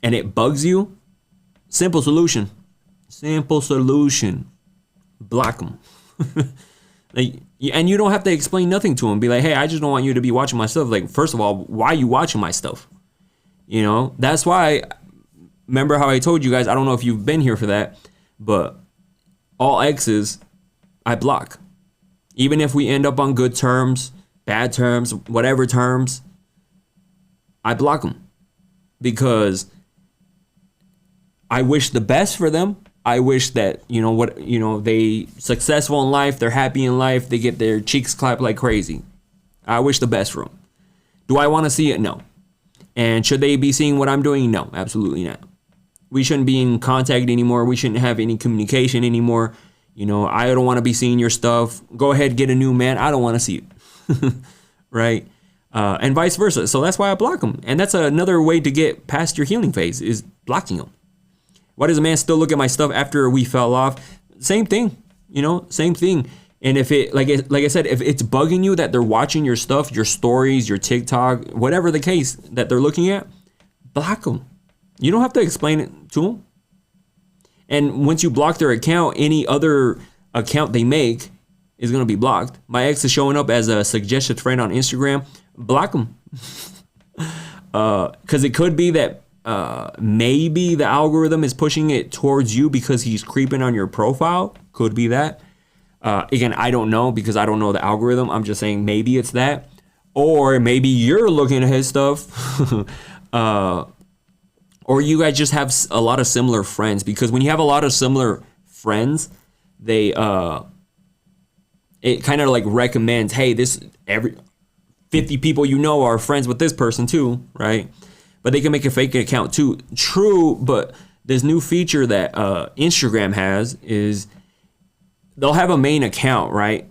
and it bugs you, simple solution, block him. And you don't have to explain nothing to him. Be like, hey, I just don't want you to be watching my stuff. Like, first of all, why are you watching my stuff? That's why, remember how I told you guys, I don't know if you've been here for that, but all exes, I block. Even if we end up on good terms, bad terms, whatever terms, I block them. Because I wish the best for them. I wish that, they successful in life, they're happy in life, they get their cheeks clapped like crazy. I wish the best for them. Do I want to see it? No. And should they be seeing what I'm doing? No, absolutely not. We shouldn't be in contact anymore. We shouldn't have any communication anymore. I don't want to be seeing your stuff. Go ahead, get a new man. I don't want to see it. Right? And vice versa. So that's why I block them. And that's another way to get past your healing phase, is blocking them. Why does a man still look at my stuff after we fell off? Same thing, same thing. And if it, like I said, if it's bugging you that they're watching your stuff, your stories, your TikTok, whatever the case that they're looking at, block them. You don't have to explain it to them. And once you block their account, any other account they make is going to be blocked. My ex is showing up as a suggested friend on Instagram. Block them. Because it could be that maybe the algorithm is pushing it towards you because he's creeping on your profile. Could be that. Again, I don't know, because I don't know the algorithm. I'm just saying maybe it's that. Or maybe you're looking at his stuff. Or you guys just have a lot of similar friends. Because when you have a lot of similar friends, they it kind of like recommends, hey, every 50 people are friends with this person too, right? But they can make a fake account too. True, but this new feature that Instagram has is they'll have a main account, right?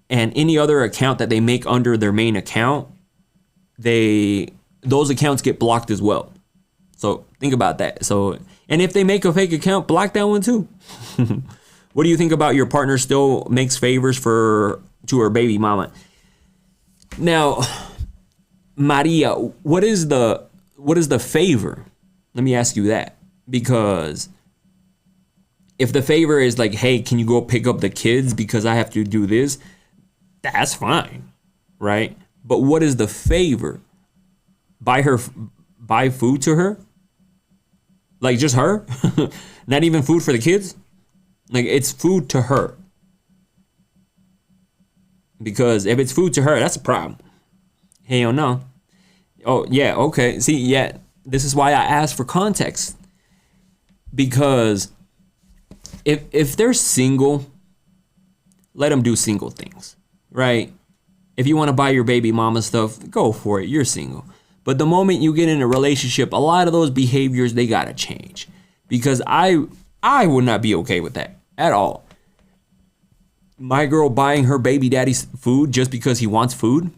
And any other account that they make under their main account, those accounts get blocked as well. So think about that. So, and if they make a fake account, block that one too. What do you think about your partner still makes favors to her baby mama? Now, Maria, what is the favor? Let me ask you that. Because if the favor is like, hey, can you go pick up the kids because I have to do this? That's fine, right? But what is the favor? Buy food to her? Like just her? Not even food for the kids? Like it's food to her. Because if it's food to her, that's a problem. Hell no. Oh, yeah, okay. See, yeah, this is why I asked for context. Because if they're single, let them do single things, right? If you want to buy your baby mama stuff, go for it. You're single. But the moment you get in a relationship, a lot of those behaviors, they got to change. Because I would not be okay with that at all. My girl buying her baby daddy's food just because he wants food?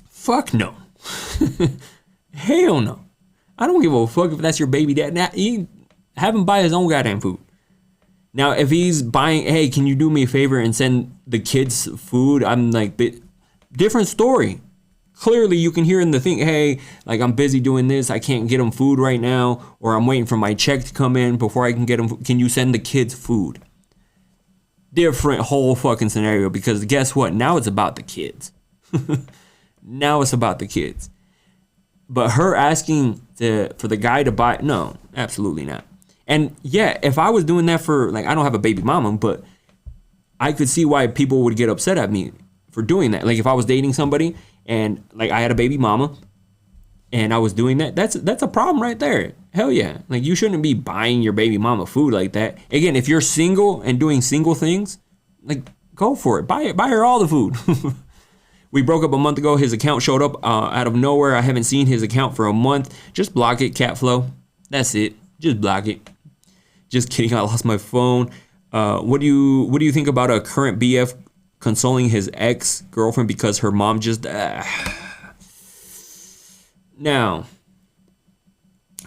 Fuck no. Hell no. I don't give a fuck if that's your baby dad. Now, have him buy his own goddamn food. Now, if he's buying, hey, can you do me a favor and send the kids food? I'm like, different story. Clearly, you can hear in the thing, hey, like I'm busy doing this. I can't get them food right now. Or I'm waiting for my check to come in before I can get them. Can you send the kids food? Different whole fucking scenario, because guess what? Now it's about the kids. Now it's about the kids. But her asking for the guy to buy, no, absolutely not. And yeah, if I was doing that for, like, I don't have a baby mama, but I could see why people would get upset at me for doing that. Like if I was dating somebody and like I had a baby mama and I was doing that, that's a problem right there. Hell yeah. Like you shouldn't be buying your baby mama food like that. Again, if you're single and doing single things, like go for it. Buy her all the food. We broke up a month ago. His account showed up out of nowhere. I haven't seen his account for a month. Just block it, cat flow. That's it. Just block it. Just kidding. I lost my phone. What do you think about a current BF consoling his ex-girlfriend because her mom just... Now,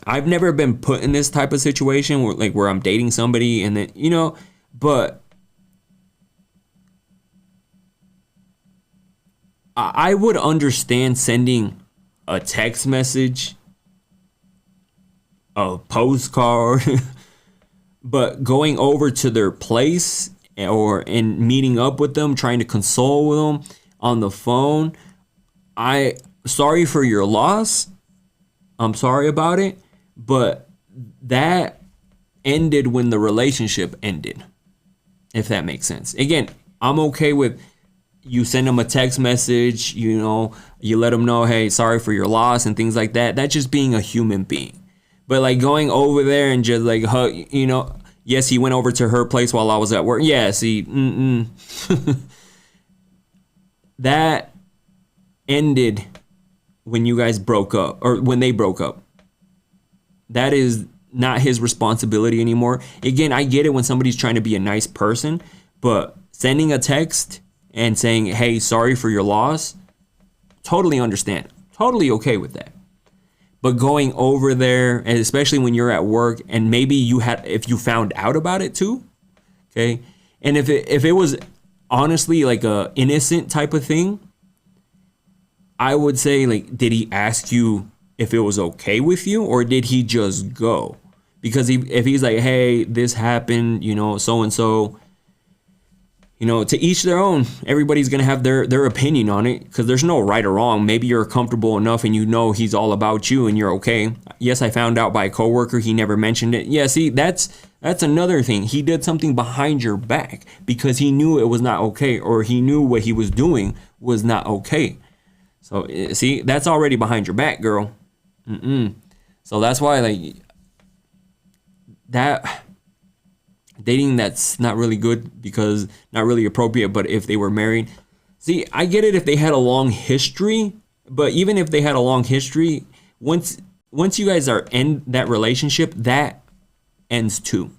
I've never been put in this type of situation where I'm dating somebody and then, but I would understand sending a text message, a postcard, but going over to their place and meeting up with them, trying to console with them on the phone, sorry for your loss. I'm sorry about it, but that ended when the relationship ended, if that makes sense. Again, I'm okay with you send them a text message, you let them know, hey, sorry for your loss and things like that. That's just being a human being. But like going over there and just like hug, yes, he went over to her place while I was at work. Yeah, see, that ended when you guys broke up, or when they broke up. That is not his responsibility anymore. Again, I get it when somebody's trying to be a nice person, but sending a text and saying, hey, sorry for your loss, totally understand. Totally okay with that. But going over there, and especially when you're at work, and maybe if you found out about it too, okay? And if it was honestly like a innocent type of thing, I would say, like, did he ask you if it was okay with you, or did he just go? Because if he's like, hey, this happened, so and so, to each their own. Everybody's gonna have their opinion on it, because there's no right or wrong. Maybe you're comfortable enough and he's all about you and you're okay. Yes, I found out by a coworker, he never mentioned it. Yeah, see, that's another thing. He did something behind your back because he knew it was not okay, or he knew what he was doing was not okay. So see, that's already behind your back, girl. So that's why, like, that dating, that's not really good, because not really appropriate. But if they were married, see, I get it if they had a long history, but even if they had a long history, once you guys are in that relationship, that ends too.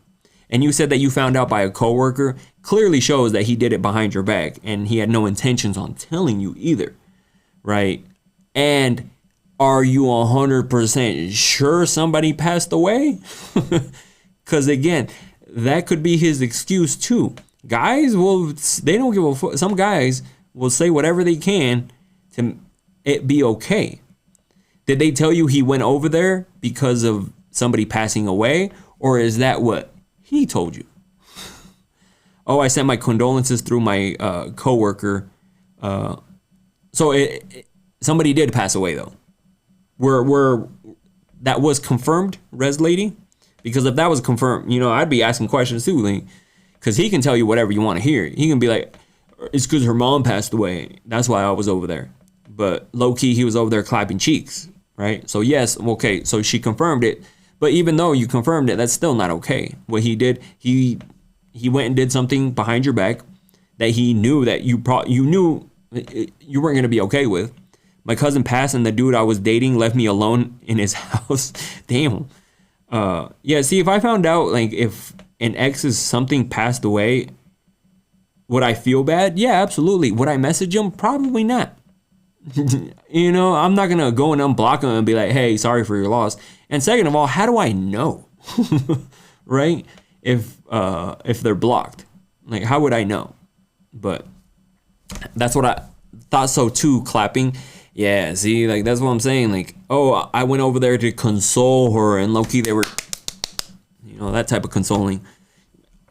And you said that you found out by a coworker, clearly shows that he did it behind your back and he had no intentions on telling you either, right? And are you 100% sure somebody passed away? Because again, that could be his excuse too. Guys they don't give a fuck. Some guys will say whatever they can to it be okay. Did they tell you he went over there because of somebody passing away? Or is that what he told you? Oh, I sent my condolences through my coworker. So somebody did pass away though. That was confirmed, Res Lady? Because if that was confirmed, I'd be asking questions too, like, because he can tell you whatever you want to hear. He can be like, it's because her mom passed away. That's why I was over there. But low key, he was over there clapping cheeks, right? So yes, okay, so she confirmed it. But even though you confirmed it, that's still not okay. What he did, he went and did something behind your back that he knew that you knew you weren't gonna be okay with. My cousin passed, and the dude I was dating left me alone in his house. Damn. Yeah. See, if I found out like if an ex's something passed away, would I feel bad? Yeah, absolutely. Would I message him? Probably not. I'm not gonna go and unblock him and be like, "Hey, sorry for your loss." And second of all, how do I know, right? If they're blocked, like how would I know? But that's what I thought so too. Clapping, yeah. See, like that's what I'm saying. Like, oh, I went over there to console her, and low key they were, that type of consoling.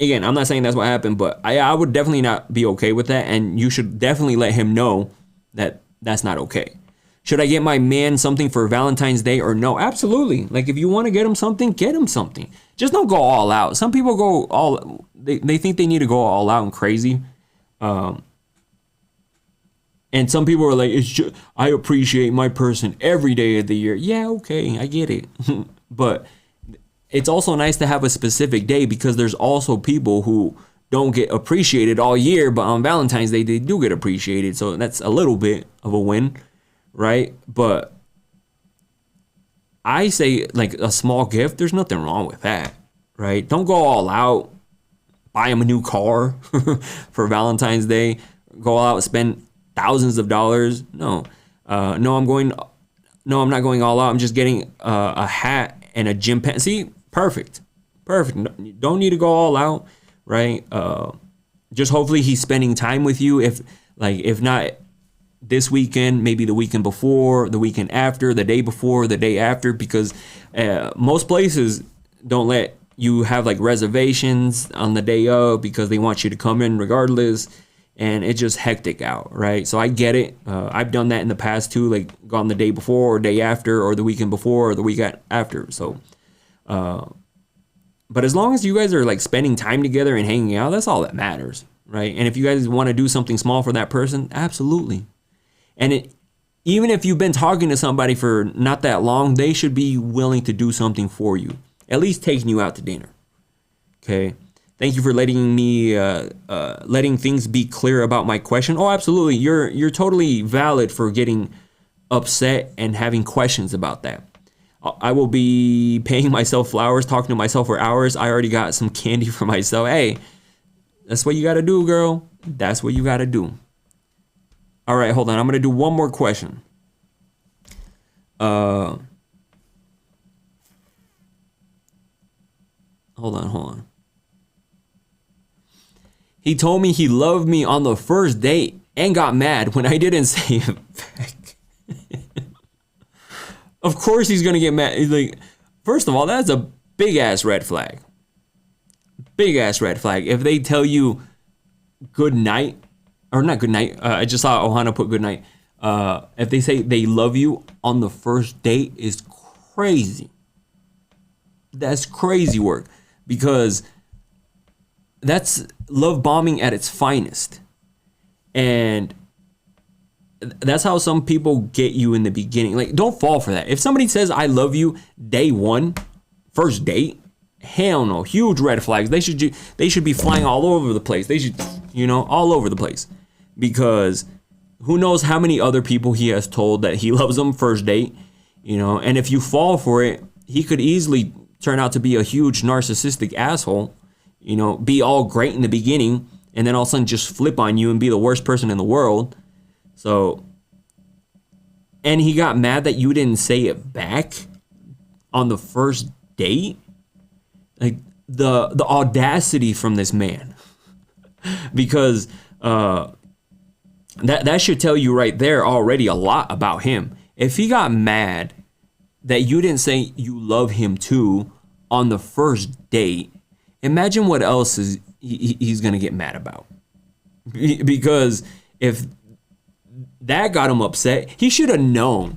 Again, I'm not saying that's what happened, but I would definitely not be okay with that, and you should definitely let him know that that's not okay. Should I get my man something for Valentine's Day or no? Absolutely. Like if you want to get him something, get him something. Just don't go all out. Some people go they think they need to go all out and crazy. And some people are like, it's just, I appreciate my person every day of the year. Yeah, okay, I get it. But it's also nice to have a specific day because there's also people who don't get appreciated all year, but on Valentine's Day, they do get appreciated. So that's a little bit of a win, right? But I say like a small gift, there's nothing wrong with that, right? Don't go all out, buy him a new car for Valentine's Day, go all out and spend thousands of dollars. No, I'm not going all out. I'm just getting a hat and a gym pant. See, perfect. Don't need to go all out. Right. Just hopefully he's spending time with you. If not this weekend, maybe the weekend before, the weekend after, the day before, the day after, because most places don't let you have like reservations on the day of because they want you to come in regardless. And it's just hectic out. Right. So I get it. I've done that in the past too, like gone the day before or day after or the weekend before or the week after. So, but as long as you guys are like spending time together and hanging out, that's all that matters, right? And if you guys want to do something small for that person, absolutely. And even if you've been talking to somebody for not that long, they should be willing to do something for you, at least taking you out to dinner. Okay. Thank you for letting me letting things be clear about my question. Oh, absolutely. You're totally valid for getting upset and having questions about that. I will be paying myself flowers, talking to myself for hours. I already got some candy for myself. Hey, that's what you got to do, girl. That's what you got to do. All right, hold on. I'm going to do one more question. Hold on. He told me he loved me on the first date and got mad when I didn't say it back. Of course he's going to get mad. He's like, first of all, that's a big ass red flag. Big ass red flag. If they tell you good night, or not good night, I just saw Ohana put good night. If they say they love you on the first date is crazy. That's crazy work because that's love bombing at its finest. And that's how some people get you in the beginning. Like, don't fall for that. If somebody says I love you day one, first date, hell no. Huge red flags. They should be flying all over the place. They should, all over the place. Because who knows how many other people he has told that he loves them first date, and if you fall for it, he could easily turn out to be a huge narcissistic asshole, be all great in the beginning and then all of a sudden just flip on you and be the worst person in the world. So, and he got mad that you didn't say it back on the first date. Like the audacity from this man, because that should tell you right there already a lot about him. If he got mad that you didn't say you love him too on the first date, imagine what else he's gonna get mad about. Because if that got him upset, he should have known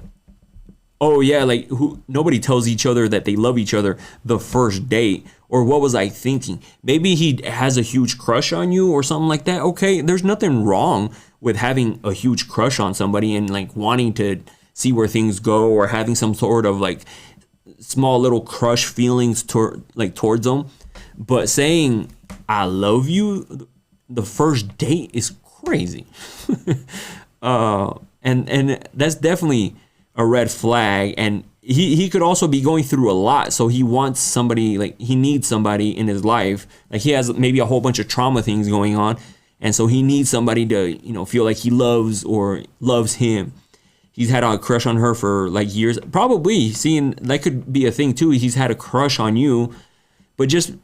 Oh yeah, like who nobody tells each other that they love each other the first date. Or what was I thinking? Maybe he has a huge crush on you or something like that. Okay, there's nothing wrong with having a huge crush on somebody and like wanting to see where things go or having some sort of like small little crush feelings towards them. But saying I love you the first date is crazy. And that's definitely a red flag. And he could also be going through a lot, so he wants somebody, like he needs somebody in his life. Like he has maybe a whole bunch of trauma things going on, and so he needs somebody to, you know, feel like he loves or loves him. He's had a crush on her for like years, probably. Seeing that could be a thing too. He's had a crush on you, but just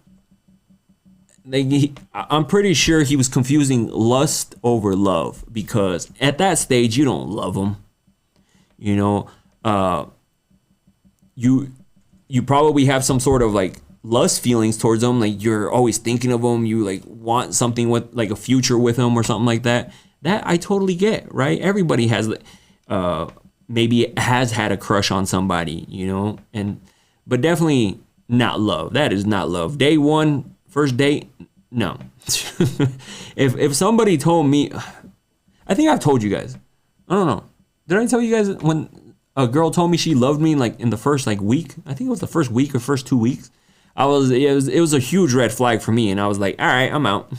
like I'm pretty sure he was confusing lust over love, because at that stage you don't love him, you know. You probably have some sort of like lust feelings towards them, like you're always thinking of them, you like want something with like a future with them or something like that. That I totally get, right? Everybody has maybe has had a crush on somebody, you know, but definitely not love. That is not love. Day one, first date, no. If somebody told me, I think I've told you guys, I don't know, did I tell you guys when a girl told me she loved me like in the first like week? I think it was the first week or first 2 weeks. It was a huge red flag for me, and I was like, all right, I'm out.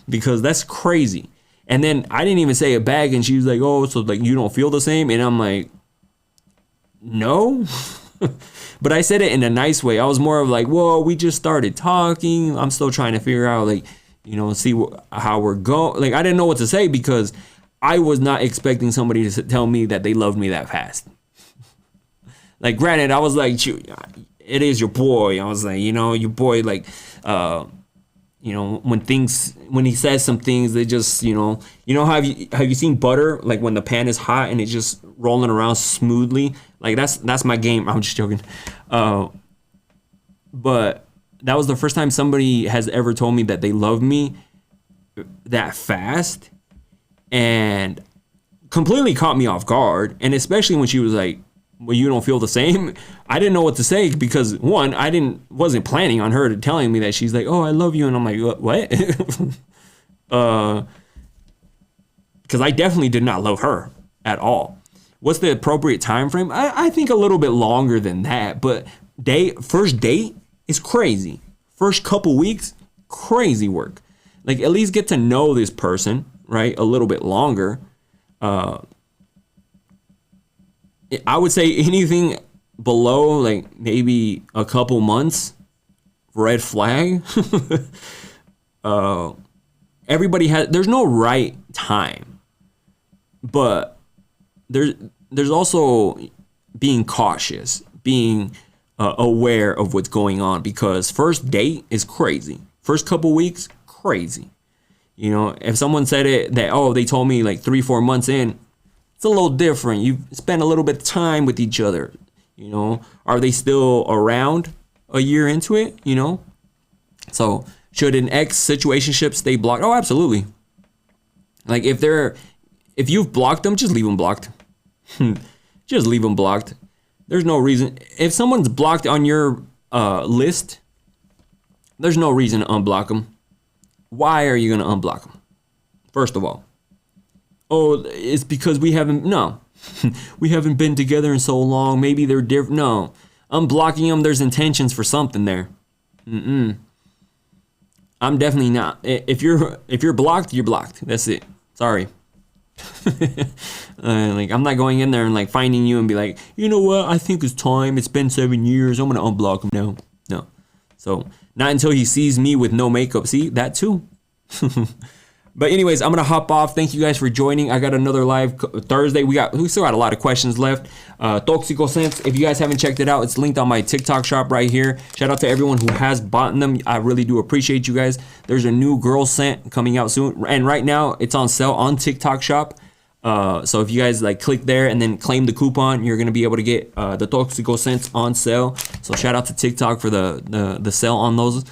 Because that's crazy. And then I didn't even say it back, and she was like, oh, so like you don't feel the same? And I'm like, no. But I said it in a nice way. I was more of like, whoa, we just started talking. I'm still trying to figure out, like, you know, see how we're going. Like, I didn't know what to say because I was not expecting somebody to tell me that they loved me that fast. Like, granted, I was like, it is your boy. I was like, you know, your boy, like, you know, when he says some things, they just, you know how have you seen butter, like when the pan is hot and it's just rolling around smoothly? Like that's my game. I'm just joking. But that was the first time somebody has ever told me that they love me that fast, and completely caught me off guard. And especially when she was like, well, you don't feel the same. I didn't know what to say because one, wasn't planning on her telling me that. She's like, oh, I love you. And I'm like, what? Because I definitely did not love her at all. What's the appropriate time frame? I think a little bit longer than that, but first date is crazy. First couple weeks, crazy work. Like, at least get to know this person, right? A little bit longer. I would say anything below like maybe a couple months, red flag. There's no right time, but there's also being cautious, being aware of what's going on, because first date is crazy. First couple weeks, crazy. You know, if someone said it that, oh, they told me like 3-4 months in, it's a little different. You've spent a little bit of time with each other. You know, are they still around a year into it? You know, so should an ex situationship stay blocked? Oh, absolutely. Like if you've blocked them, just leave them blocked. Just leave them blocked. There's no reason. If someone's blocked on your list, there's no reason to unblock them. Why are you going to unblock them? First of all, oh, it's because we haven't been together in so long. Maybe they're different. No, unblocking them, there's intentions for something there. I'm definitely not. If you're blocked, you're blocked. That's it. Sorry. Like, I'm not going in there and like finding you and be like, you know what? I think it's time. It's been 7 years. I'm gonna unblock him now. No. So not until he sees me with no makeup. See, that too. But anyways, I'm gonna hop off. Thank you guys for joining. I got another live Thursday. We still got a lot of questions left. Toxico Scents. If you guys haven't checked it out, it's linked on my TikTok shop right here. Shout out to everyone who has bought them. I really do appreciate you guys. There's a new girl scent coming out soon, and right now it's on sale on TikTok shop. So if you guys like click there and then claim the coupon, you're gonna be able to get the Toxico Scents on sale. So shout out to TikTok for the sale on those.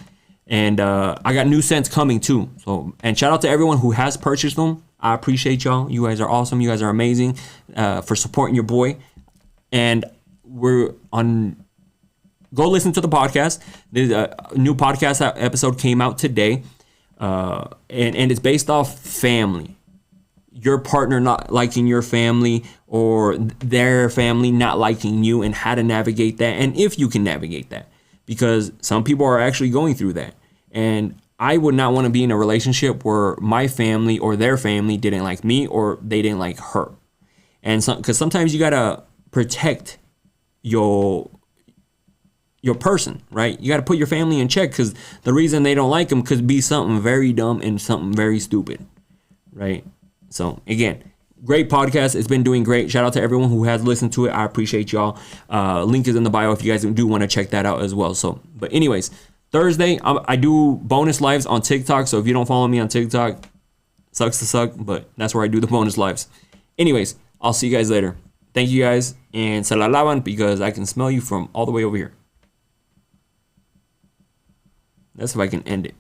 And I got new scents coming too. So, and shout out to everyone who has purchased them. I appreciate y'all. You guys are awesome. You guys are amazing for supporting your boy. and we're on. Go listen to the podcast. There's a new podcast episode came out today, and it's based off family. Your partner not liking your family or their family not liking you, and how to navigate that, and if you can navigate that, because some people are actually going through that. And I would not want to be in a relationship where my family or their family didn't like me or they didn't like her. And because sometimes you gotta protect your person, right? You gotta put your family in check, because the reason they don't like them could be something very dumb and something very stupid, right? So again, great podcast. It's been doing great. Shout out to everyone who has listened to it. I appreciate y'all. Link is in the bio if you guys do want to check that out as well. So, but anyways, Thursday, I do bonus lives on TikTok. So if you don't follow me on TikTok, sucks to suck, but that's where I do the bonus lives. Anyways, I'll see you guys later. Thank you guys, and se la lavan, because I can smell you from all the way over here. That's if I can end it.